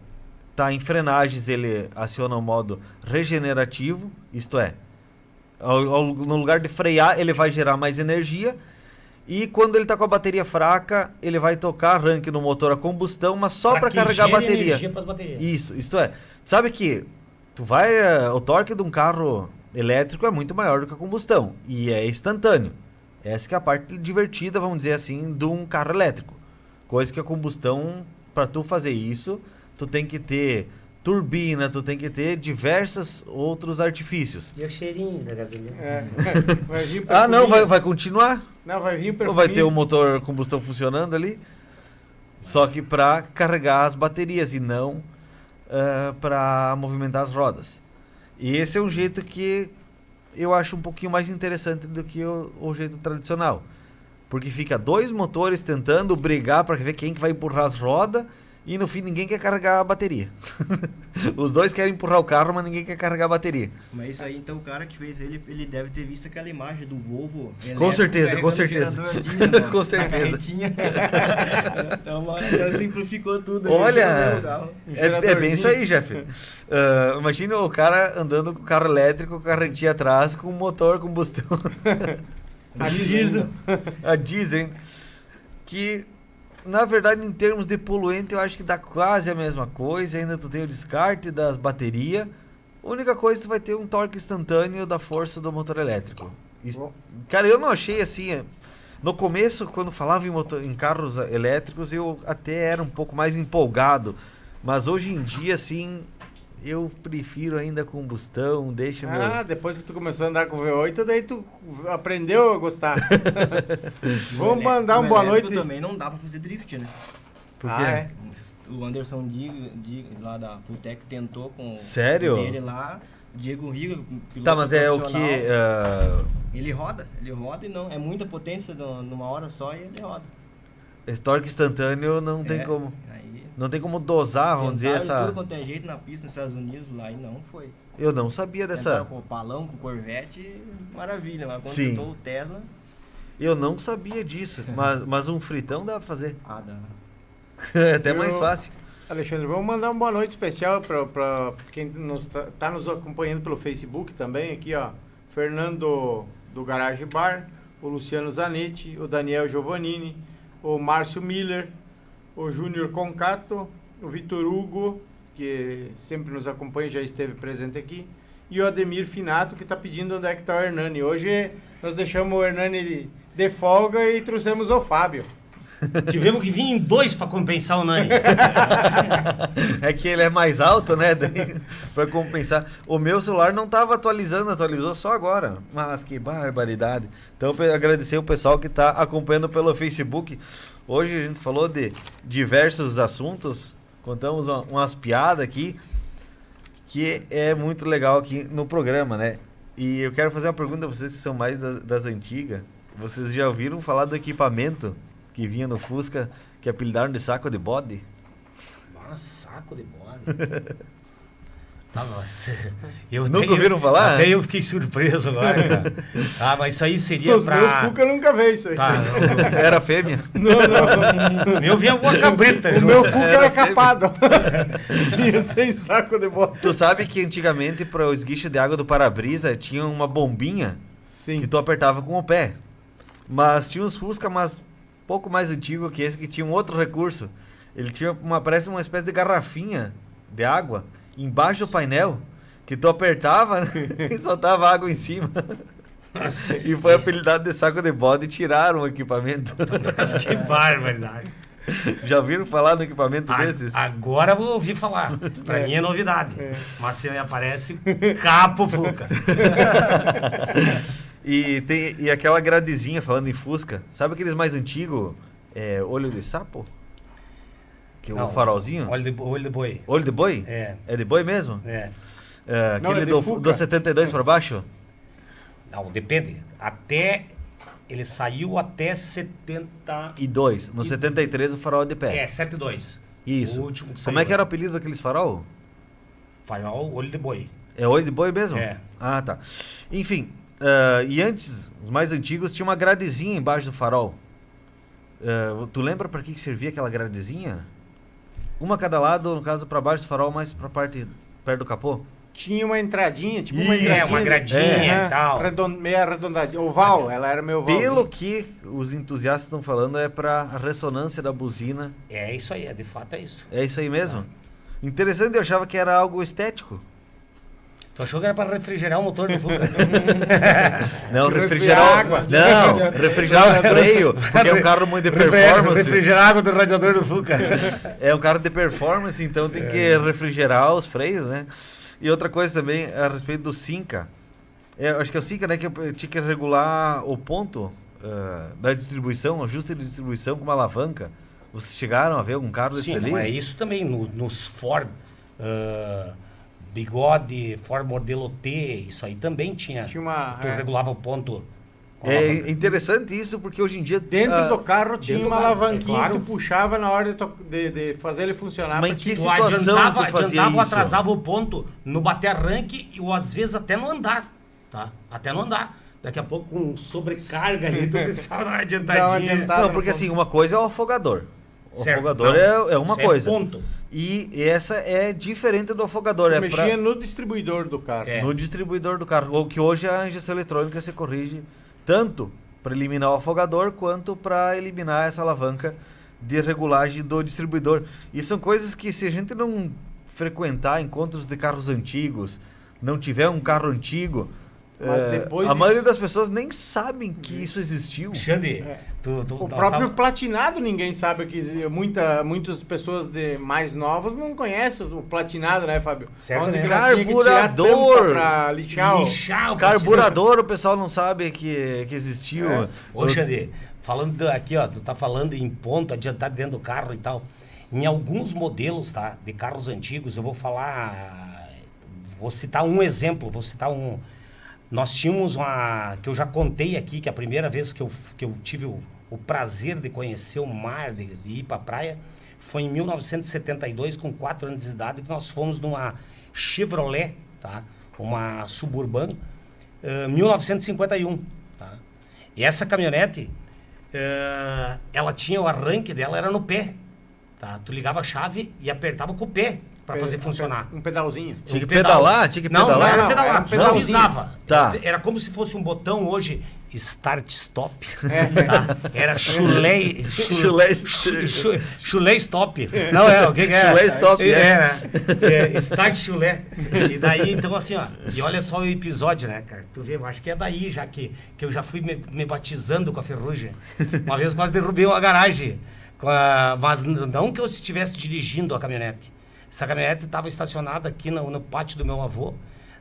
está em frenagens, ele aciona o modo regenerativo, isto é, no lugar de frear, ele vai gerar mais energia, e quando ele está com a bateria fraca, ele vai tocar arranque no motor a combustão, mas só para que carregar a gere bateria. energia pras baterias. Isso, isto é, sabe que o torque de um carro elétrico é muito maior do que a combustão, e é instantâneo. Essa que é a parte divertida, vamos dizer assim, de um carro elétrico. Coisa que a combustão, para tu fazer isso, tu tem que ter turbina, tu tem que ter diversos outros artifícios. E o cheirinho da gasolina. É. Vai vir Ah, não, perfuminho. vai continuar? Não, vai vir Ou vai ter o perfuminho. motor combustão funcionando ali? Só que para carregar as baterias e não para movimentar as rodas. E esse é um jeito que eu acho um pouquinho mais interessante do que o jeito tradicional. Porque fica dois motores tentando brigar para ver quem que vai empurrar as rodas e no fim ninguém quer carregar a bateria. Os dois querem empurrar o carro, mas ninguém quer carregar a bateria. Mas isso aí, então, o cara que fez ele deve ter visto aquela imagem do Volvo. Com elétrico certeza, com carregando certeza. gerador diesel, né? Com Na certeza. carretinha. Então, mano, já simplificou tudo. aí, Olha, já deu carro. é bem isso aí, Jeff. Imagina o cara andando com o carro elétrico, com a carretinha atrás, com o motor combustão. A diesel. A diesel, que na verdade em termos de poluente eu acho que dá quase a mesma coisa. Ainda tu tem o descarte das baterias. A única coisa é que tu vai ter um torque instantâneo da força do motor elétrico. Bom. Cara, eu não achei assim. No começo, quando falava em carros elétricos, eu até era um pouco mais empolgado. Mas hoje em dia, assim, eu prefiro ainda combustão, deixa meu... Depois que tu começou a andar com o V8, daí tu aprendeu a gostar. Vamos mandar O uma boa elétrico noite. também não dá pra fazer drift, né? Por quê? Ah, é? O Anderson Dig lá da Fultec tentou com Sério? o dele lá. Diego Riga, piloto Tá, mas é o que... profissional. Ele roda e não. É muita potência numa hora só e ele roda. Esse torque instantâneo não tem como... Aí, Não tem como dosar, vamos dizer, tentaram de essa... tudo quanto é jeito na pista nos Estados Unidos lá e não foi. Eu não sabia dessa... Tentaram com o Palão, com o Corvette, maravilha. Mas quando Sim. tentou o Tesla, Eu não sabia disso, mas um fritão dá pra fazer. dá. É até mais fácil. Alexandre, vamos mandar uma boa noite especial para quem tá nos acompanhando pelo Facebook também, aqui ó, Fernando do Garage Bar, o Luciano Zanetti, o Daniel Giovannini, o Márcio Miller, o Júnior Concato, o Vitor Hugo, que sempre nos acompanha, já esteve presente aqui, e o Ademir Finato, que está pedindo onde é que está o Hernani. Hoje nós deixamos o Hernani de folga e trouxemos o Fábio. Tivemos que vir em 2 para compensar o Nani. É que ele é mais alto, né? Para compensar. O meu celular não estava atualizando, atualizou só agora. Mas que barbaridade. Então, agradecer o pessoal que está acompanhando pelo Facebook. Hoje a gente falou de diversos assuntos. Contamos umas piadas aqui. Que é muito legal aqui no programa, né? E eu quero fazer uma pergunta a vocês que são mais das antigas. Vocês já ouviram falar do equipamento que vinha no Fusca, que apelidaram de saco de bode? Saco de bode. Tá, eu Nunca ouviram falar? Até eu fiquei surpreso agora, cara. Ah, mas isso aí seria Os meus Fuca nunca veio isso aí. Tá, Era fêmea? não. Eu vi alguma cabrita. O meu Fuca era capado. Ia sem saco de bode. Tu sabe que antigamente para o esguicho de água do para-brisa tinha uma bombinha Sim. que tu apertava com o pé. Mas tinha uns Fusca, mas pouco mais antigo que esse, que tinha um outro recurso. Ele tinha parece uma espécie de garrafinha de água embaixo do painel, que tu apertava e soltava água em cima. E foi apelidado de saco de bode e tiraram o equipamento. Mas que barbaridade. Já ouviram falar no equipamento desses? Agora eu vou ouvir falar. Pra mim é novidade. Mas se me aparece, capo Fuca. E aquela gradezinha, falando em Fusca, sabe aqueles mais antigos, olho de sapo? Que Não, o farolzinho? Olho de boi. Olho de boi? É. É de boi mesmo? É. Não, Aquele é de do Fuca. 72 para baixo? Não, depende. Ele saiu até 70... E 2. No 73 o farol é de pé. 72. Isso. O último que Como saiu. é que era o apelido daqueles farol? Farol, olho de boi. É olho de boi mesmo? É. Ah, tá. Enfim, e antes, os mais antigos, tinha uma gradezinha embaixo do farol. Tu lembra para que servia aquela gradezinha? Uma a cada lado, no caso, para baixo do farol, mais para parte perto do capô? Tinha uma entradinha, tipo Isso, uma gradinha. uma gradinha e tal. Meio arredondadinha. Oval, ela era meio oval. Pelo que os entusiastas estão falando, é para a ressonância da buzina. É isso aí, de fato é isso. É isso aí mesmo? Interessante, eu achava que era algo estético. Tu achou que era para refrigerar o motor do Fuca? Não, Refrigerar refrigerar água. Não, refrigerar o freio, porque é um carro muito de performance. Refrigerar a água do radiador do Fuca. É um carro de performance, então tem que refrigerar os freios, né? E outra coisa também a respeito do Cinca. Acho que é o Cinca, né? Que eu tinha que regular o ponto da distribuição, ajuste de distribuição com uma alavanca. Vocês chegaram a ver algum carro desse Sim, ali? não é isso também nos Ford Bigode, Ford Modelo T, isso aí também tinha. Tinha uma... Tu regulava o ponto. com a É alavanca. interessante isso, porque hoje em dia... Dentro do carro tinha dentro do uma carro, alavanquinha é claro. que tu puxava na hora de fazer ele funcionar. Mas pra em que te- Tu situação adiantava, tu fazia adiantava ou isso? atrasava o ponto no bater arranque ou às vezes até no andar, tá? Até no andar. Daqui a pouco com sobrecarga ali, tu precisava dar uma adiantadinha. Dá uma adiantada. Não, porque assim, uma coisa é o afogador. O Certo, afogador não. é uma Isso é coisa. ponto. E essa é diferente do afogador. Tu É mexia no distribuidor do carro. É. no distribuidor do carro. Ou que hoje a injeção eletrônica se corrige tanto para eliminar o afogador quanto para eliminar essa alavanca de regulagem do distribuidor. E são coisas que, se a gente não frequentar encontros de carros antigos, não tiver um carro antigo, Mas depois a isso- maioria das pessoas nem sabem que isso existiu. Xande, O nós próprio tava- platinado ninguém sabe que muitas pessoas mais novas não conhecem o platinado, né, Fábio? Certo, Onde né? que nós tinha que tirar a Carburador. tampa pra lixar o... lixar o Carburador, o pessoal não sabe que existiu. É. Ô, Xande, falando aqui, ó, tu tá falando em ponto, adiantado dentro do carro e tal. Em alguns modelos, tá, de carros antigos, eu vou citar um exemplo, Nós tínhamos que eu já contei aqui, que a primeira vez que eu tive o prazer de conhecer o mar, de ir pra praia, foi em 1972, com 4 anos de idade, que nós fomos numa Chevrolet, tá? Uma Suburban, 1951, tá? E essa caminhonete, ela tinha o arranque dela, era no pé, tá? Tu ligava a chave e apertava com o pé para fazer funcionar. Um pedalzinho. Tinha que O pedal. pedalar? Tinha que Não, pedalar? não era Não, pedalar, era um só pedalzinho. pisava. Tá. Era como se fosse um botão hoje, start-stop. Tá? Era chulé... Chulé stop. Não, o que é? Chulé stop, Start chulé. E daí, então, assim, ó. E olha só o episódio, né, cara? Tu vê, eu acho que é daí, já que eu já fui me batizando com a ferrugem. Uma vez quase derrubei uma garagem. Mas não que eu estivesse dirigindo a caminhonete. Essa caminhonete estava estacionada aqui no pátio do meu avô,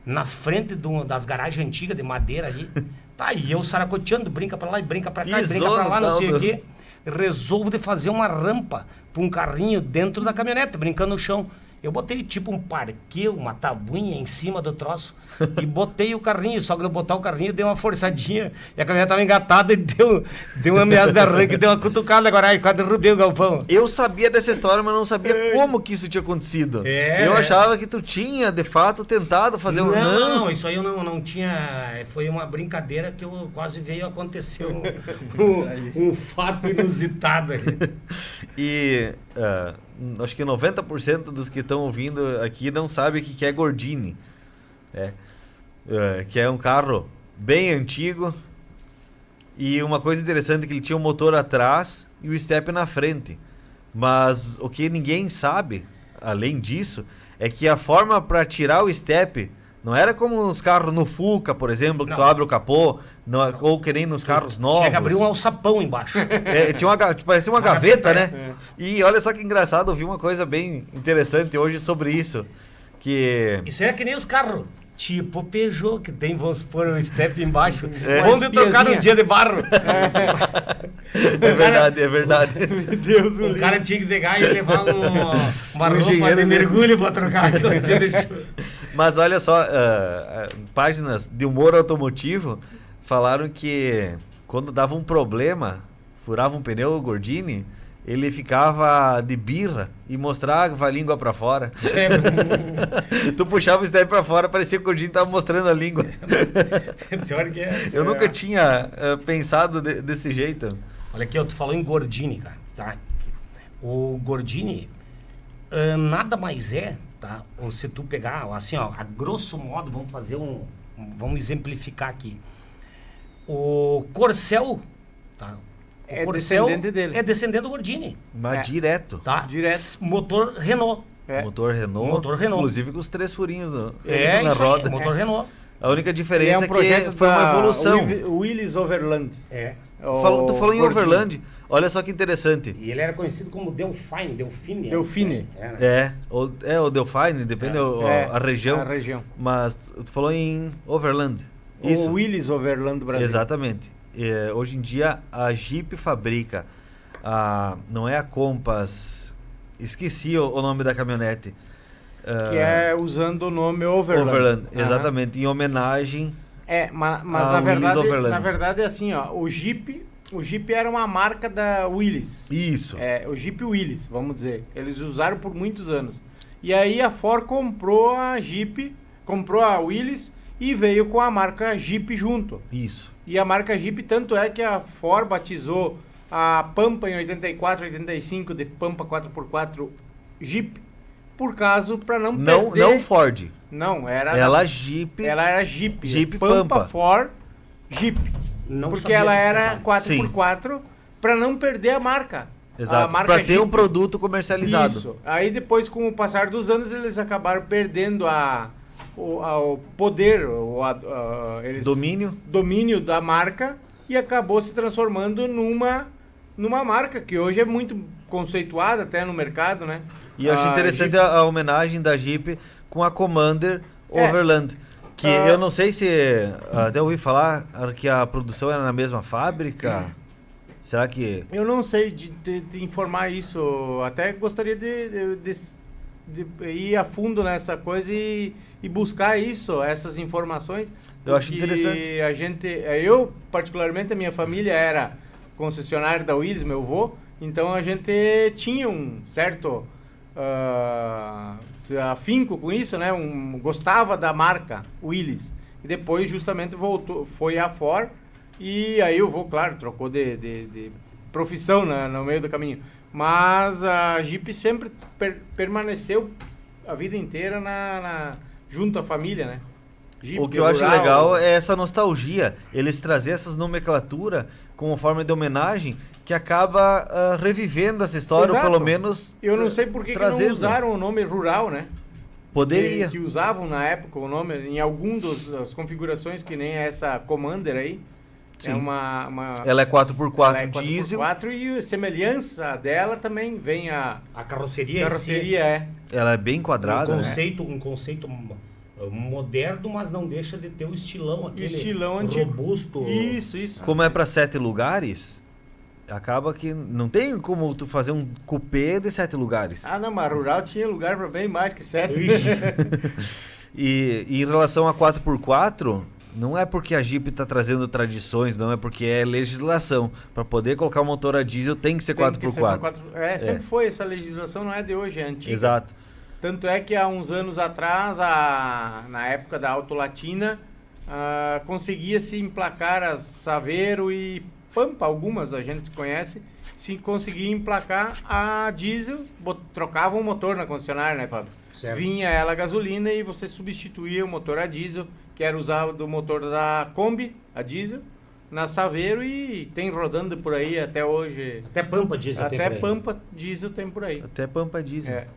na frente das garagens antigas de madeira ali. Tá, e eu saracoteando, brinca pra lá e brinca pra cá, e brinca pra lá, não sei o quê. Resolvo de fazer uma rampa pra um carrinho dentro da caminhonete, brincando no chão. Eu botei tipo um parquê, uma tabuinha em cima do troço e botei o carrinho. Só que no botar o carrinho deu uma forçadinha e a caminhonete tava engatada e deu uma ameaça de arranque, deu uma cutucada agora, quase derrubei o galpão. Eu sabia dessa história, mas não sabia como que isso tinha acontecido. Eu achava que tu tinha, de fato, tentado fazer Não, isso aí eu não tinha. Foi uma brincadeira que eu quase veio a acontecer um fato inusitado aí. E acho que 90% dos que estão ouvindo aqui não sabe o que é Gordini. Que é um carro bem antigo. E uma coisa interessante é que ele tinha um motor atrás e o step na frente. Mas o que ninguém sabe, além disso, é que a forma para tirar o step não era como os carros no Fuca, por exemplo, que tu abre o capô, ou que nem nos carros novos. Tinha que abrir um alçapão embaixo. Parecia uma gaveta, né? E olha só que engraçado, eu vi uma coisa bem interessante hoje sobre isso. Isso é que nem os carros. Tipo Peugeot, que tem, vamos supor, um step embaixo. Onde trocar num dia de barro. É verdade. Meu Deus, o cara tinha que pegar e levar uma roupa de mergulho pra trocar no dia de chuva. Mas olha só, páginas de humor automotivo falaram que quando dava um problema, furava um pneu Gordini, ele ficava de birra e mostrava a língua pra fora. Tu puxava o step pra fora, parecia que o Gordini tava mostrando a língua. Eu nunca tinha pensado desse jeito. Olha aqui, tu falou em Gordini, cara. Tá? O Gordini nada mais é, tá? Ou se tu pegar, assim, ó, a grosso modo, vamos exemplificar aqui. O Corcel, tá? O Corcel descendente dele. É descendente do Gordini. Mas direto. Tá? Direto. Motor Renault. Motor Renault. Inclusive com os 3 furinhos na roda. Motor Renault. A única diferença é que foi uma evolução. Willis Overland. Tu falou em Overland. Olha só que interessante. E ele era conhecido como Delfine. O Delfine, depende a região. A região. Mas tu falou em Overland. Isso. O Willis Overland Brasil. Exatamente. Hoje em dia a Jeep fabrica não é a Compass, esqueci o nome da caminhonete. Que é usando o nome Overland. Exatamente, em homenagem mas na verdade é assim, ó, o Jeep era uma marca da Willys. Isso. O Jeep Willys, vamos dizer. Eles usaram por muitos anos. E aí a Ford comprou a Jeep, comprou a Willys e veio com a marca Jeep junto. Isso. E a marca Jeep, tanto é que a Ford batizou a Pampa em 84, 85 de Pampa 4x4 Jeep, por caso, para não perder... Não Ford. Não, era... Jeep. Ela era Jeep. Jeep Pampa. Ford Jeep. Porque ela era 4x4 para não perder a marca. Exato, para ter um produto comercializado. Isso. Aí depois, com o passar dos anos, eles acabaram perdendo o poder, domínio da marca, e acabou se transformando numa marca que hoje é muito conceituada até no mercado, né? E eu acho interessante a homenagem da Jeep com a Commander Overland, que eu não sei se até ouvi falar que a produção era na mesma fábrica. Será que... Eu não sei de informar isso, até gostaria de ir a fundo nessa coisa e buscar essas informações. Eu acho interessante. Eu, particularmente, a minha família era concessionária da Willys, meu avô, então a gente tinha um certo afinco com isso, né? Gostava da marca Willys. E depois, justamente, foi a Ford, e aí o avô, claro, trocou de profissão no meio do caminho. Mas a Jeep sempre permaneceu a vida inteira junto à família, né? Jeep O que eu acho rural. legal é essa nostalgia. Eles trazerem essas nomenclaturas como forma de homenagem que acaba revivendo essa história, ou Exato. pelo menos Eu não sei por que não trazendo. usaram o nome rural, né? Poderia. Que usavam na época o nome em algumas das configurações, que nem essa Commander aí. Sim. É uma Ela é 4x4 ela é diesel. 4x4 e a semelhança dela também vem a A carroceria, carroceria, é. Ela é bem quadrada, né? um conceito moderno, mas não deixa de ter o estilão aquele Estilão antigo. robusto. Isso. Como é para 7 lugares, acaba que não tem como tu fazer um cupê de 7 lugares. Ah, não, mas rural tinha lugar para bem mais que 7. Ixi. E em relação a 4x4, não é porque a Jeep está trazendo tradições, não é porque é legislação. Para poder colocar o motor a diesel tem que ser 4x4. Sempre foi, essa legislação não é de hoje, é antiga. Exato. Tanto é que há uns anos atrás, na época da Auto Latina, conseguia-se emplacar as Saveiro e Pampa, algumas a gente conhece, se conseguia emplacar a diesel, trocava o motor na concessionária, né, Fábio? Certo. Vinha ela a gasolina e você substituía o motor a diesel, que era usado o motor da Kombi, a diesel, na Saveiro, e tem rodando por aí até hoje. Até Pampa diesel tem Até por aí. Pampa diesel tem por aí. Até Pampa diesel. É.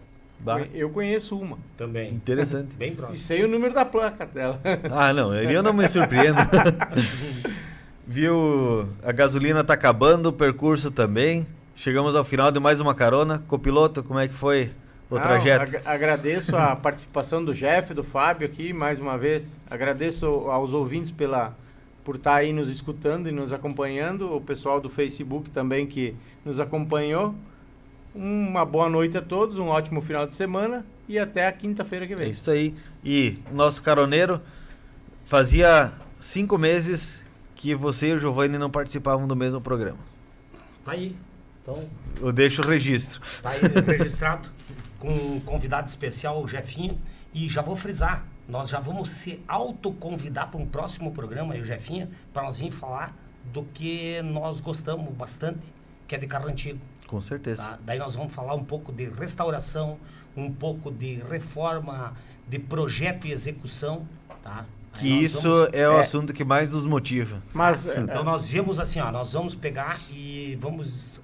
Bah, Eu conheço uma. Também. interessante. Bem E próximo. sei o número da placa dela. Ah, não, eu não me surpreendo. Viu, a gasolina tá acabando, o percurso também. Chegamos ao final de mais uma carona. Copiloto, como é que foi o trajeto? Agradeço a participação do Jeff, do Fábio aqui, mais uma vez. Agradeço aos ouvintes por estar aí nos escutando e nos acompanhando. O pessoal do Facebook também que nos acompanhou. Uma boa noite a todos, um ótimo final de semana e até a quinta-feira que É vem. isso aí. E nosso caroneiro, fazia 5 meses que você e o Giovanni não participavam do mesmo programa. Tá aí. Então, Eu deixo o registro. tá aí registrado com um convidado especial, o Jefinho. E já vou frisar, nós já vamos se autoconvidar para um próximo programa, eu e o Jefinho, para nós vir falar do que nós gostamos bastante, que é de carro antigo. Com certeza. Tá? Daí nós vamos falar um pouco de restauração, um pouco de reforma, de projeto e execução, tá? Aí Que nós isso vamos- é o assunto que mais nos motiva. Mas Então nós vamos assim, ó, nós vamos pegar e vamos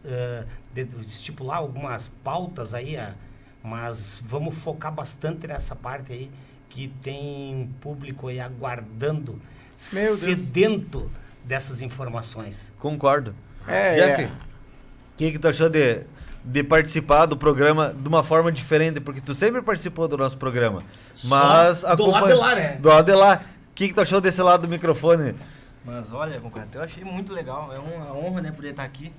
estipular algumas pautas aí, mas vamos focar bastante nessa parte aí, que tem um público aí aguardando, Meu Deus. sedento dessas informações. Concordo. É, Jeff, é. o que tu achou de participar do programa de uma forma diferente? Porque tu sempre participou do nosso programa. Mas Só do lado de lá, né? Do lado de lá. O que tu achou desse lado do microfone? Mas olha, concreto, eu achei muito legal. É uma honra, né, poder estar aqui.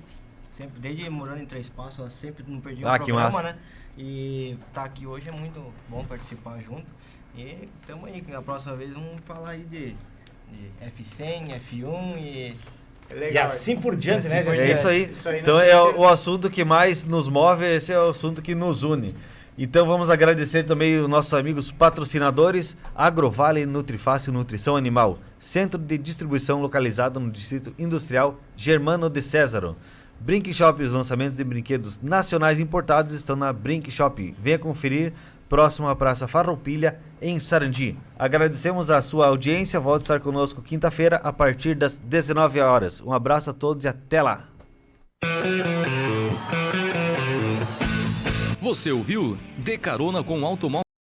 Sempre, desde morando em Três Passos, eu sempre não perdi um Ah, que programa, massa. né? E estar aqui hoje é muito bom participar junto. E tamo aí, que na próxima vez vamos falar aí de F100, F1 e... E assim por diante, né, Assim por gente? É isso aí. Isso aí Então não é sei o assunto que mais nos move, esse é o assunto que nos une. Então vamos agradecer também os nossos amigos patrocinadores, Agrovale Nutrifácil Nutrição Animal, centro de distribuição localizado no Distrito Industrial Germano de Césaro. Brink Shop, os lançamentos de brinquedos nacionais importados estão na Brink Shop. Venha conferir, próximo à Praça Farroupilha, em Sarandi. Agradecemos a sua audiência, volte a estar conosco quinta-feira a partir das 19 horas. Um abraço a todos e até lá. Você ouviu De Carona com Automóvel